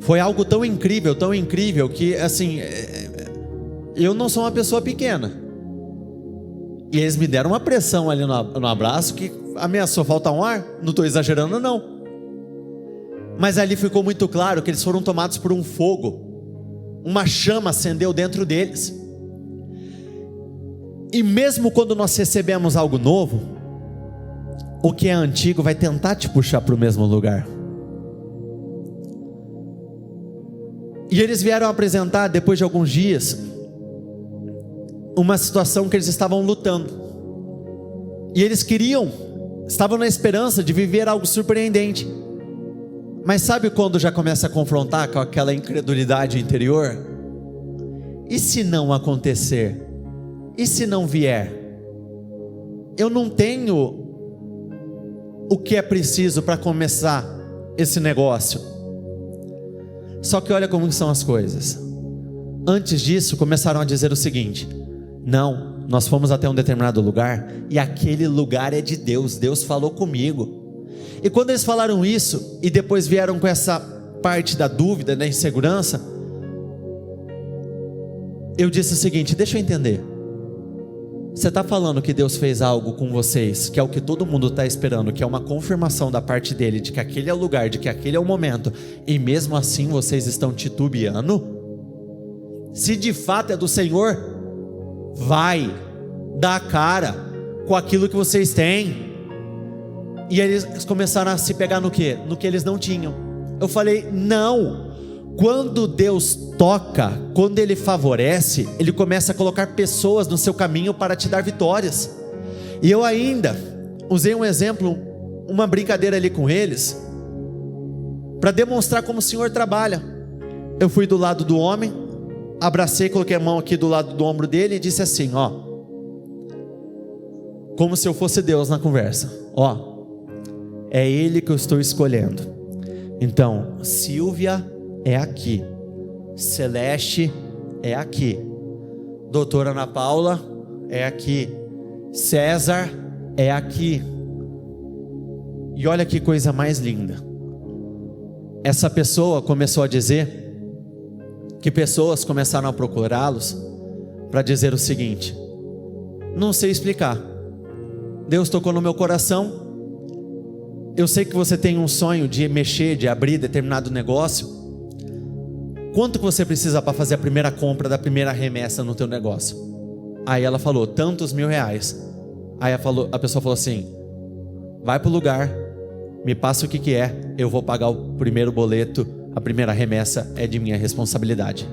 A: foi algo tão incrível que assim, eu não sou uma pessoa pequena, e eles me deram uma pressão ali no abraço que ameaçou faltar um ar. Não estou exagerando não, mas ali ficou muito claro que eles foram tomados por um fogo, uma chama acendeu dentro deles. E mesmo quando nós recebemos algo novo, o que é antigo vai tentar te puxar para o mesmo lugar. E eles vieram apresentar, depois de alguns dias, uma situação que eles estavam lutando. E eles estavam na esperança de viver algo surpreendente. Mas sabe quando já começa a confrontar com aquela incredulidade interior? E se não acontecer? E se não vier? Eu não tenho o que é preciso para começar esse negócio. Só que olha como são as coisas. Antes disso começaram a dizer o seguinte: não, nós fomos até um determinado lugar e aquele lugar é de Deus, Deus falou comigo. E quando eles falaram isso e depois vieram com essa parte da dúvida, da insegurança, eu disse o seguinte: deixa eu entender, você está falando que Deus fez algo com vocês, que é o que todo mundo está esperando, que é uma confirmação da parte dele, de que aquele é o lugar, de que aquele é o momento, e mesmo assim vocês estão titubeando? Se de fato é do Senhor, vai, dá a cara com aquilo que vocês têm. E eles começaram a se pegar no quê? No que eles não tinham. Eu falei: não, quando Deus toca, quando Ele favorece, Ele começa a colocar pessoas no seu caminho para te dar vitórias. E eu ainda usei um exemplo, uma brincadeira ali com eles, para demonstrar como o Senhor trabalha. Eu fui do lado do homem, abracei, coloquei a mão aqui do lado do ombro dele e disse assim, ó, como se eu fosse Deus na conversa: ó, é Ele que eu estou escolhendo. Então, Silvia é aqui, Celeste é aqui, doutora Ana Paula é aqui, César é aqui. E olha que coisa mais linda. Essa pessoa começou a dizer que pessoas começaram a procurá-los para dizer o seguinte: não sei explicar, Deus tocou no meu coração, eu sei que você tem um sonho de mexer, de abrir determinado negócio. Quanto que você precisa para fazer a primeira compra da primeira remessa no teu negócio? Aí ela falou: tantos R$1.000. Aí a pessoa falou assim: vai para o lugar, me passa o que é, eu vou pagar o primeiro boleto, a primeira remessa é de minha responsabilidade.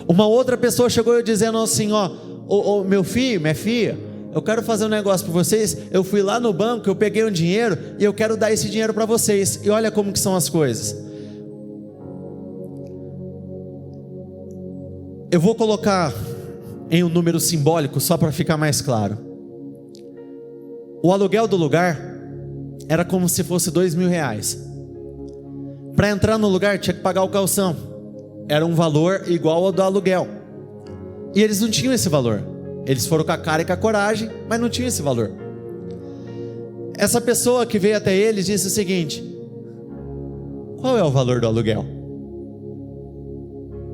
A: Uma outra pessoa chegou dizendo assim: ó, meu filho, minha filha, eu quero fazer um negócio para vocês, eu fui lá no banco, eu peguei um dinheiro e eu quero dar esse dinheiro para vocês. E olha como que são as coisas. Eu vou colocar em um número simbólico só para ficar mais claro. O aluguel do lugar era como se fosse R$2.000. Para entrar no lugar tinha que pagar o calção, era um valor igual ao do aluguel. E eles não tinham esse valor. Eles foram com a cara e com a coragem, mas não tinham esse valor. Essa pessoa que veio até eles disse o seguinte: qual é o valor do aluguel?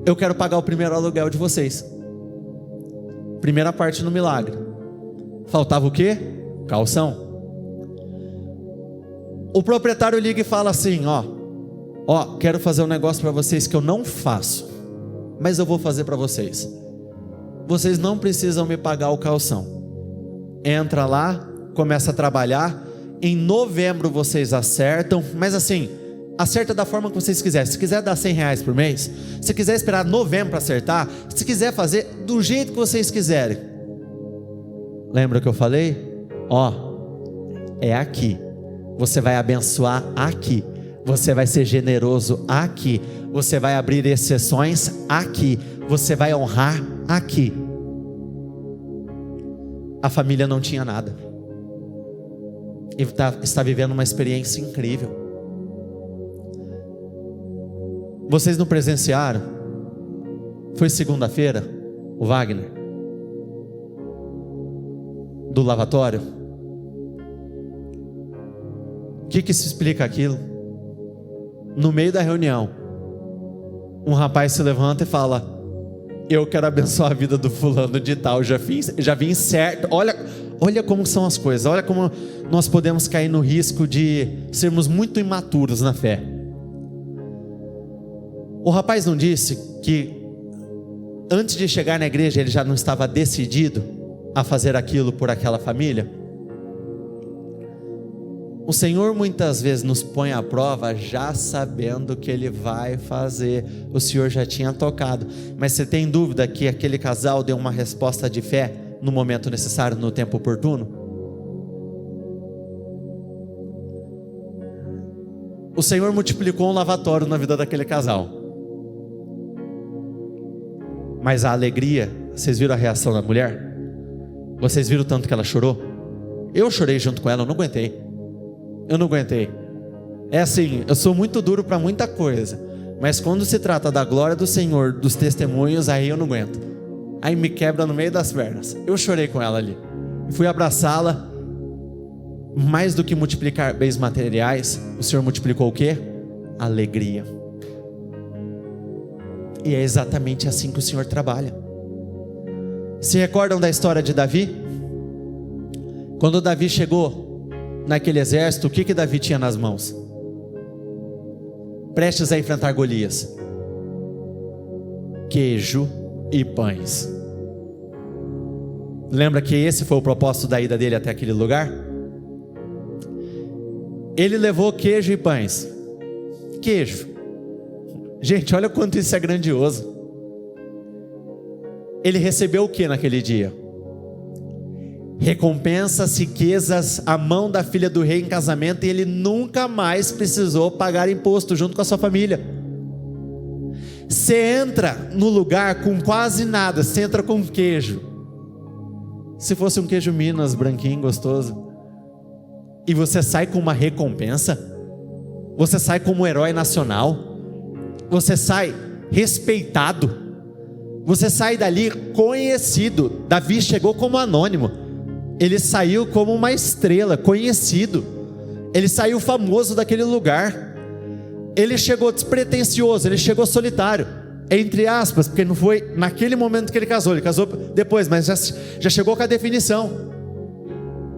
A: Eu quero pagar o primeiro aluguel de vocês. Primeira parte no milagre. Faltava o quê? Calção. O proprietário liga e fala assim: ó, quero fazer um negócio para vocês que eu não faço, mas eu vou fazer para vocês. Vocês não precisam me pagar o calção. Entra lá, começa a trabalhar. Em novembro vocês acertam, mas assim, acerta da forma que vocês quiserem. Se quiser dar R$100 por mês, se quiser esperar novembro para acertar, se quiser fazer do jeito que vocês quiserem. Lembra que eu falei? Ó, é aqui. Você vai abençoar aqui. Você vai ser generoso aqui. Você vai abrir exceções aqui. Você vai honrar aqui. a família não tinha nada. E está vivendo uma experiência incrível. Vocês não presenciaram? Foi segunda-feira, o Wagner, do lavatório. O que se explica aquilo? No meio da reunião, um rapaz se levanta e fala: eu quero abençoar a vida do fulano de tal, já vim certo. Olha como são as coisas, olha como nós podemos cair no risco de sermos muito imaturos na fé. O rapaz não disse que antes de chegar na igreja ele já não estava decidido a fazer aquilo por aquela família? O Senhor muitas vezes nos põe à prova já sabendo que Ele vai fazer. O Senhor já tinha tocado. Mas você tem dúvida que aquele casal deu uma resposta de fé no momento necessário, no tempo oportuno? O Senhor multiplicou um lavatório na vida daquele casal. Mas a alegria, vocês viram a reação da mulher? Vocês viram o tanto que ela chorou? Eu chorei junto com ela, eu não aguentei. É assim, eu sou muito duro para muita coisa, mas quando se trata da glória do Senhor, dos testemunhos, aí eu não aguento. Aí me quebra no meio das pernas. Eu chorei com ela ali. Fui abraçá-la. Mais do que multiplicar bens materiais, o Senhor multiplicou o quê? Alegria. E é exatamente assim que o Senhor trabalha. Se recordam da história de Davi? Quando Davi chegou naquele exército, o que Davi tinha nas mãos? Prestes a enfrentar Golias: queijo e pães. Lembra que esse foi o propósito da ida dele até aquele lugar? Ele levou queijo e pães. Queijo, gente, olha quanto isso é grandioso. Ele recebeu o que naquele dia? Recompensas, riquezas, a mão da filha do rei em casamento, e ele nunca mais precisou pagar imposto junto com a sua família. Você entra no lugar com quase nada, você entra com queijo. Se fosse um queijo Minas, branquinho, gostoso, e você sai com uma recompensa, você sai como um herói nacional, você sai respeitado, você sai dali conhecido. Davi chegou como anônimo, ele saiu como uma estrela, conhecido. Ele saiu famoso daquele lugar. Ele chegou despretensioso, ele chegou solitário, entre aspas, porque não foi naquele momento que ele casou depois, mas já chegou com a definição.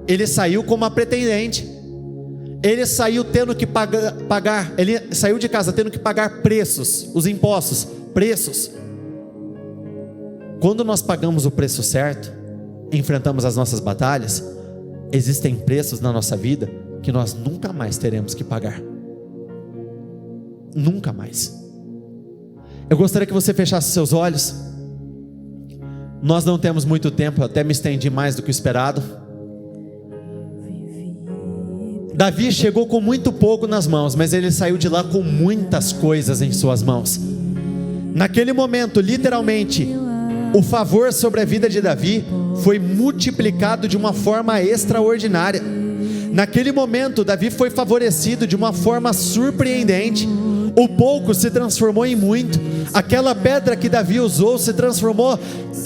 A: Ele saiu como uma pretendente. Ele saiu tendo que pagar, ele saiu de casa tendo que pagar preços, os impostos, preços. Quando nós pagamos o preço certo, enfrentamos as nossas batalhas, existem preços na nossa vida que nós nunca mais teremos que pagar. Nunca mais. Eu gostaria que você fechasse seus olhos. Nós não temos muito tempo, eu até me estendi mais do que o esperado. Davi chegou com muito pouco nas mãos, mas ele saiu de lá com muitas coisas em suas mãos. Naquele momento, literalmente, o favor sobre a vida de Davi foi multiplicado de uma forma extraordinária. Naquele momento, Davi foi favorecido de uma forma surpreendente. O pouco se transformou em muito. Aquela pedra que Davi usou se transformou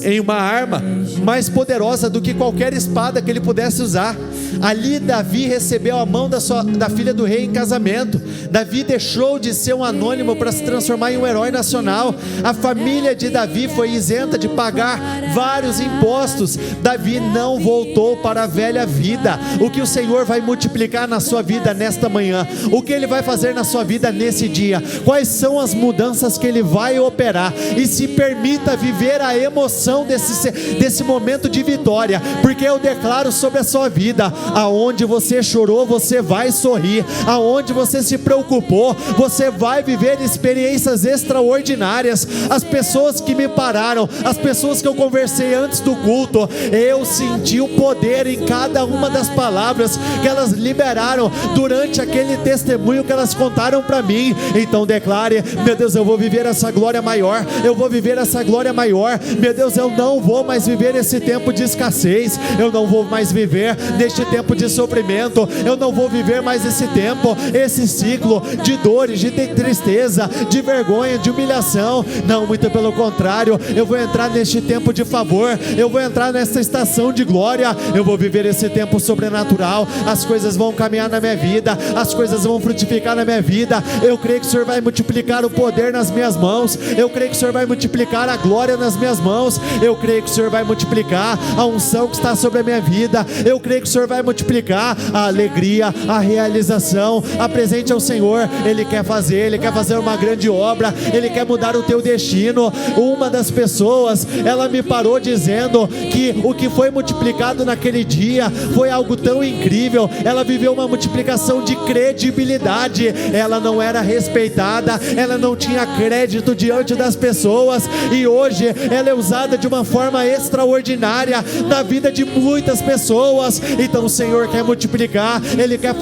A: em uma arma mais poderosa do que qualquer espada que ele pudesse usar. Ali Davi recebeu a mão da filha do rei em casamento. Davi deixou de ser um anônimo para se transformar em um herói nacional. A família de Davi foi isenta de pagar vários impostos. Davi não voltou para a velha vida. O que o Senhor vai multiplicar na sua vida nesta manhã? O que Ele vai fazer na sua vida nesse dia? Quais são as mudanças que Ele vai operar? E se permita viver a emoção desse momento de vitória, porque eu declaro sobre a sua vida: aonde você chorou, você vai sorrir. Aonde você se preocupou, você vai viver experiências extraordinárias. As pessoas que me pararam, as pessoas que eu conversei antes do culto, eu senti o poder em cada uma das palavras que elas liberaram durante aquele testemunho que elas contaram para mim. Então declare: meu Deus, eu vou viver essa glória glória maior, eu vou viver essa glória maior. Meu Deus, eu não vou mais viver esse tempo de escassez, eu não vou mais viver neste tempo de sofrimento, eu não vou viver mais esse tempo, esse ciclo de dores, de tristeza, de vergonha, de humilhação. Não, muito pelo contrário, eu vou entrar neste tempo de favor, eu vou entrar nessa estação de glória, eu vou viver esse tempo sobrenatural. As coisas vão caminhar na minha vida, as coisas vão frutificar na minha vida. Eu creio que o Senhor vai multiplicar o poder nas minhas mãos, eu creio que o Senhor vai multiplicar a glória nas minhas mãos, eu creio que o Senhor vai multiplicar a unção que está sobre a minha vida, eu creio que o Senhor vai multiplicar a alegria, a realização. Apresente ao Senhor, Ele quer fazer uma grande obra, Ele quer mudar o teu destino. Uma das pessoas, ela me parou dizendo que o que foi multiplicado naquele dia foi algo tão incrível. Ela viveu uma multiplicação de credibilidade, ela não era respeitada, ela não tinha crédito diante das pessoas, e hoje ela é usada de uma forma extraordinária na vida de muitas pessoas. Então o Senhor quer multiplicar, Ele quer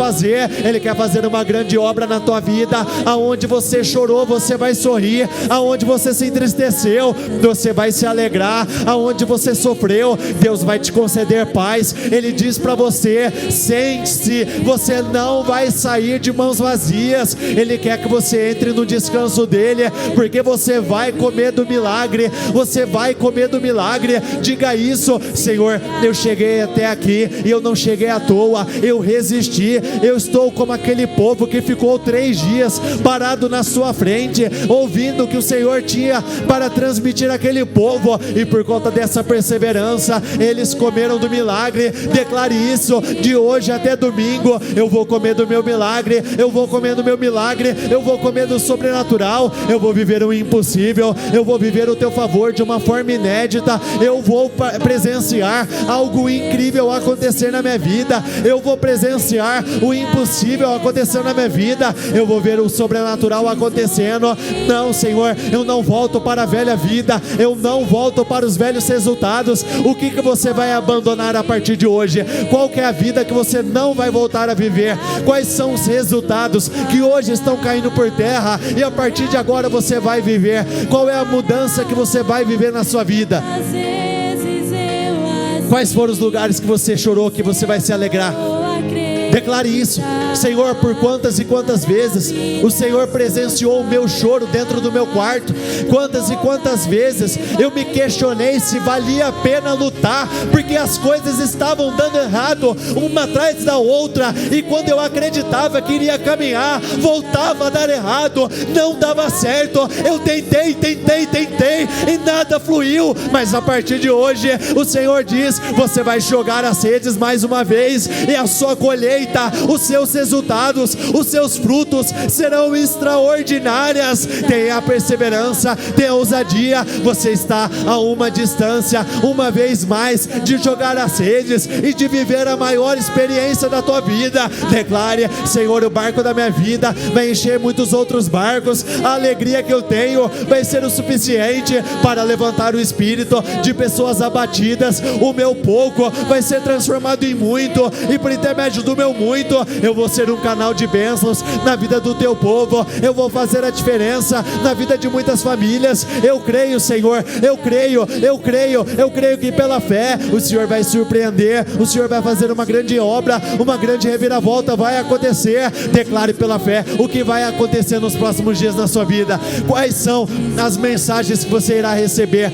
A: fazer uma grande obra na tua vida. Aonde você chorou, você vai sorrir. Aonde você se entristeceu, você vai se alegrar. Aonde você sofreu, Deus vai te conceder paz. Ele diz para você: sente-se, você não vai sair de mãos vazias. Ele quer que você entre no descanso dele, porque você vai comer do milagre, você vai comer do milagre. Diga isso: Senhor, eu cheguei até aqui e eu não cheguei à toa, eu resisti. Eu estou como aquele povo que ficou 3 dias parado na sua frente, ouvindo o que o Senhor tinha para transmitir àquele povo, e por conta dessa perseverança, eles comeram do milagre. Declare isso: de hoje até domingo, eu vou comer do meu milagre, eu vou comer do meu milagre, eu vou comer do sobrenatural, eu vou viver o impossível, eu vou viver o teu favor de uma forma inédita, eu vou presenciar algo incrível acontecer na minha vida, eu vou presenciar o impossível acontecendo na minha vida, eu vou ver o sobrenatural acontecendo. Não, Senhor, eu não volto para a velha vida, eu não volto para os velhos resultados. O que você vai abandonar a partir de hoje? Qual que é a vida que você não vai voltar a viver? Quais são os resultados que hoje estão caindo por terra e a partir de agora você vai viver? Qual é a mudança que você vai viver na sua vida? Quais foram os lugares que você chorou, que você vai se alegrar? Declare isso: Senhor, por quantas e quantas vezes o Senhor presenciou o meu choro dentro do meu quarto? Quantas e quantas vezes eu me questionei se valia a pena lutar, porque as coisas estavam dando errado, uma atrás da outra, e quando eu acreditava que iria caminhar, voltava a dar errado, não dava certo. Eu tentei e nada fluiu, mas a partir de hoje o Senhor diz: você vai jogar as redes mais uma vez, e a sua colheita, os seus resultados, os seus frutos serão extraordinárias. Tenha a perseverança, tenha a ousadia. Você está a uma distância, uma vez mais, de jogar as redes e de viver a maior experiência da tua vida. Declare: Senhor, o barco da minha vida vai encher muitos outros barcos. A alegria que eu tenho vai ser o suficiente para levantar o espírito de pessoas abatidas. O meu pouco vai ser transformado em muito, e por intermédio do meu muito, eu vou ser um canal de bênçãos na vida do teu povo. Eu vou fazer a diferença na vida de muitas famílias. Eu creio, Senhor, eu creio que pela fé o Senhor vai surpreender, o Senhor vai fazer uma grande obra, uma grande reviravolta vai acontecer. Declare pela fé o que vai acontecer nos próximos dias na sua vida. Quais são as mensagens que você irá receber?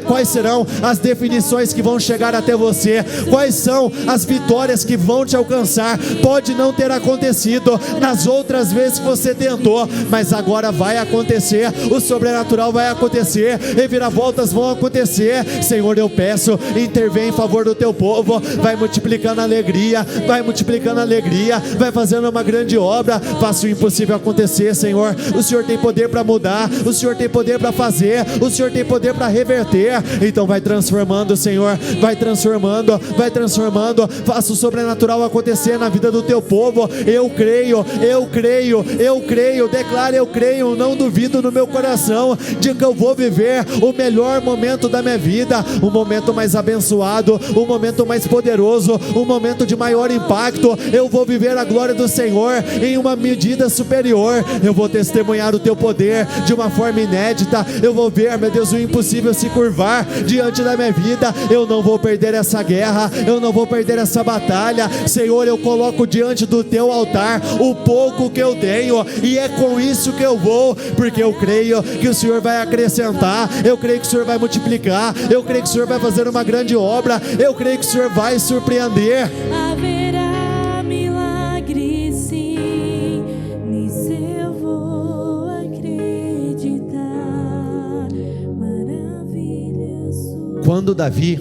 A: Quais serão as definições que vão chegar até você? Quais são as vitórias que vão te alcançar? Pode não ter acontecido nas outras vezes que você tentou, mas agora vai acontecer. O sobrenatural vai acontecer, reviravoltas vão acontecer. Senhor, eu peço, intervém em favor do teu povo. Vai multiplicando a alegria, vai fazendo uma grande obra. Faça o impossível acontecer, Senhor. O Senhor tem poder para mudar, o Senhor tem poder para fazer, o Senhor tem poder para reverter. Então vai transformando, Senhor, vai transformando. Faça o sobrenatural acontecer acontecer na vida do teu povo. Eu creio, eu creio, eu creio, declaro, eu creio, não duvido no meu coração de que eu vou viver o melhor momento da minha vida, o momento mais abençoado, o momento mais poderoso, o momento de maior impacto. Eu vou viver a glória do Senhor em uma medida superior. Eu vou testemunhar o teu poder de uma forma inédita. Eu vou ver, meu Deus, o impossível se curvar diante da minha vida. Eu não vou perder essa guerra, eu não vou perder essa batalha. Senhor, eu coloco diante do teu altar o pouco que eu tenho, e é com isso que eu vou, porque eu creio que o Senhor vai acrescentar, eu creio que o Senhor vai multiplicar, eu creio que o Senhor vai fazer uma grande obra, eu creio que o Senhor vai surpreender.
B: Haverá milagre, sim, nisso eu vou acreditar. Maravilhoso.
A: Quando Davi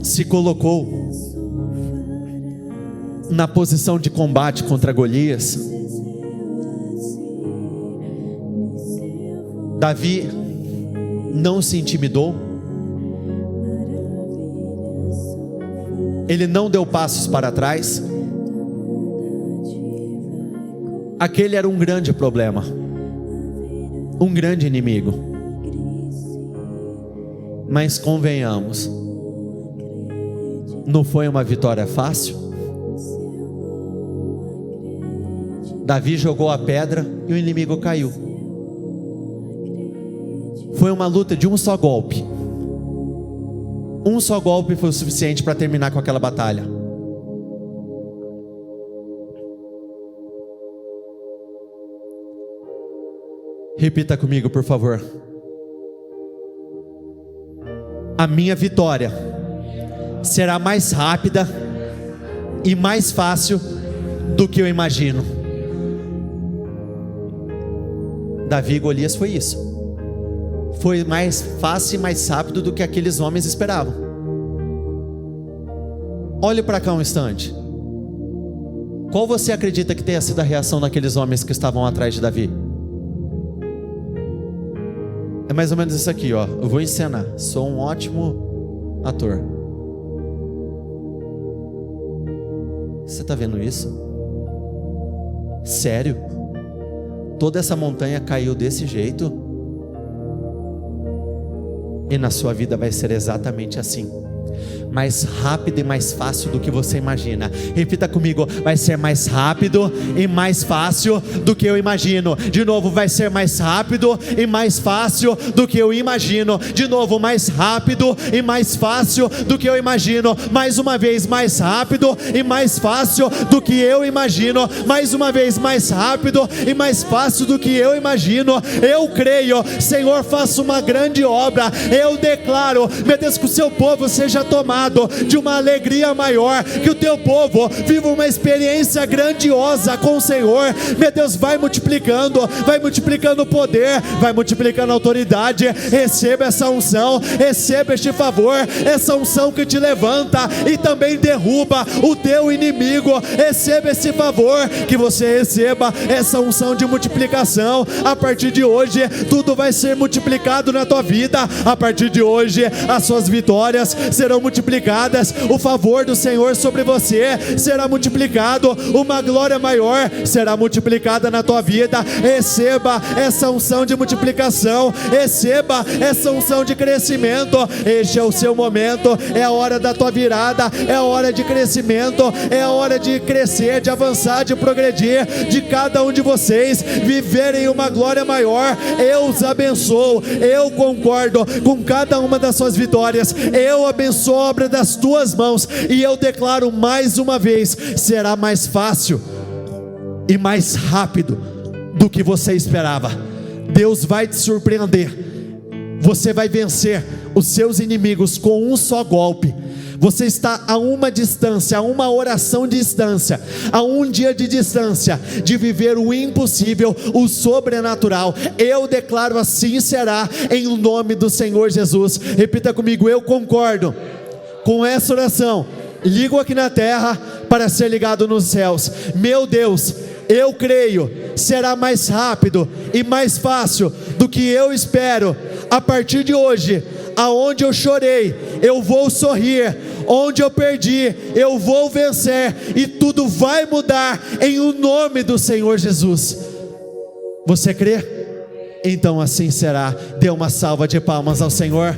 A: se colocou na posição de combate contra Golias, Davi não se intimidou, ele não deu passos para trás. Aquele era um grande problema, um grande inimigo, mas convenhamos, não foi uma vitória fácil. Davi jogou a pedra e o inimigo caiu. Foi uma luta de um só golpe. Um só golpe foi o suficiente para terminar com aquela batalha. Repita comigo, por favor. A minha vitória será mais rápida e mais fácil do que eu imagino. Davi e Golias foi isso. Foi mais fácil e mais rápido do que aqueles homens esperavam. Olhe para cá um instante. Qual você acredita que tenha sido a reação daqueles homens que estavam atrás de Davi? É mais ou menos isso aqui, ó. Eu vou encenar. Sou um ótimo ator. Você está vendo isso? Sério? Toda essa montanha caiu desse jeito? E na sua vida vai ser exatamente assim. Mais rápido e mais fácil do que você imagina. Repita comigo: vai ser mais rápido e mais fácil do que eu imagino. De novo, vai ser mais rápido e mais fácil do que eu imagino. De novo, mais rápido e mais fácil do que eu imagino. Mais uma vez, mais rápido e mais fácil do que eu imagino. Mais uma vez, mais rápido e mais fácil do que eu imagino. Eu creio, Senhor, faça uma grande obra. Eu declaro, meu Deus, que o seu povo seja tomado de uma alegria maior, que o teu povo viva uma experiência grandiosa com o Senhor. Meu Deus, vai multiplicando o poder, vai multiplicando a autoridade. Receba essa unção, receba este favor, essa unção que te levanta e também derruba o teu inimigo. Receba esse favor, que você receba essa unção de multiplicação. A partir de hoje, tudo vai ser multiplicado na tua vida. A partir de hoje, as suas vitórias serão multiplicadas, o favor do Senhor sobre você será multiplicado, uma glória maior será multiplicada na tua vida. Receba essa unção de multiplicação, receba essa unção de crescimento. Este é o seu momento, é a hora da tua virada, é a hora de crescimento, é a hora de crescer, de avançar, de progredir, de cada um de vocês viverem uma glória maior. Eu os abençoo, eu concordo com cada uma das suas vitórias, eu abençoo a obra das tuas mãos, e eu declaro mais uma vez: será mais fácil e mais rápido do que você esperava. Deus vai te surpreender, você vai vencer os seus inimigos com um só golpe. Você está a uma distância, a uma oração de distância, a um dia de distância de viver o impossível, o sobrenatural. Eu declaro: assim será, em nome do Senhor Jesus. Repita comigo: eu concordo com essa oração. Ligo aqui na terra para ser ligado nos céus. Meu Deus, eu creio, será mais rápido e mais fácil do que eu espero. A partir de hoje, aonde eu chorei, eu vou sorrir. onde eu perdi, eu vou vencer, e tudo vai mudar em o nome do Senhor Jesus. Você crê? Então assim será. Dê uma salva de palmas ao Senhor.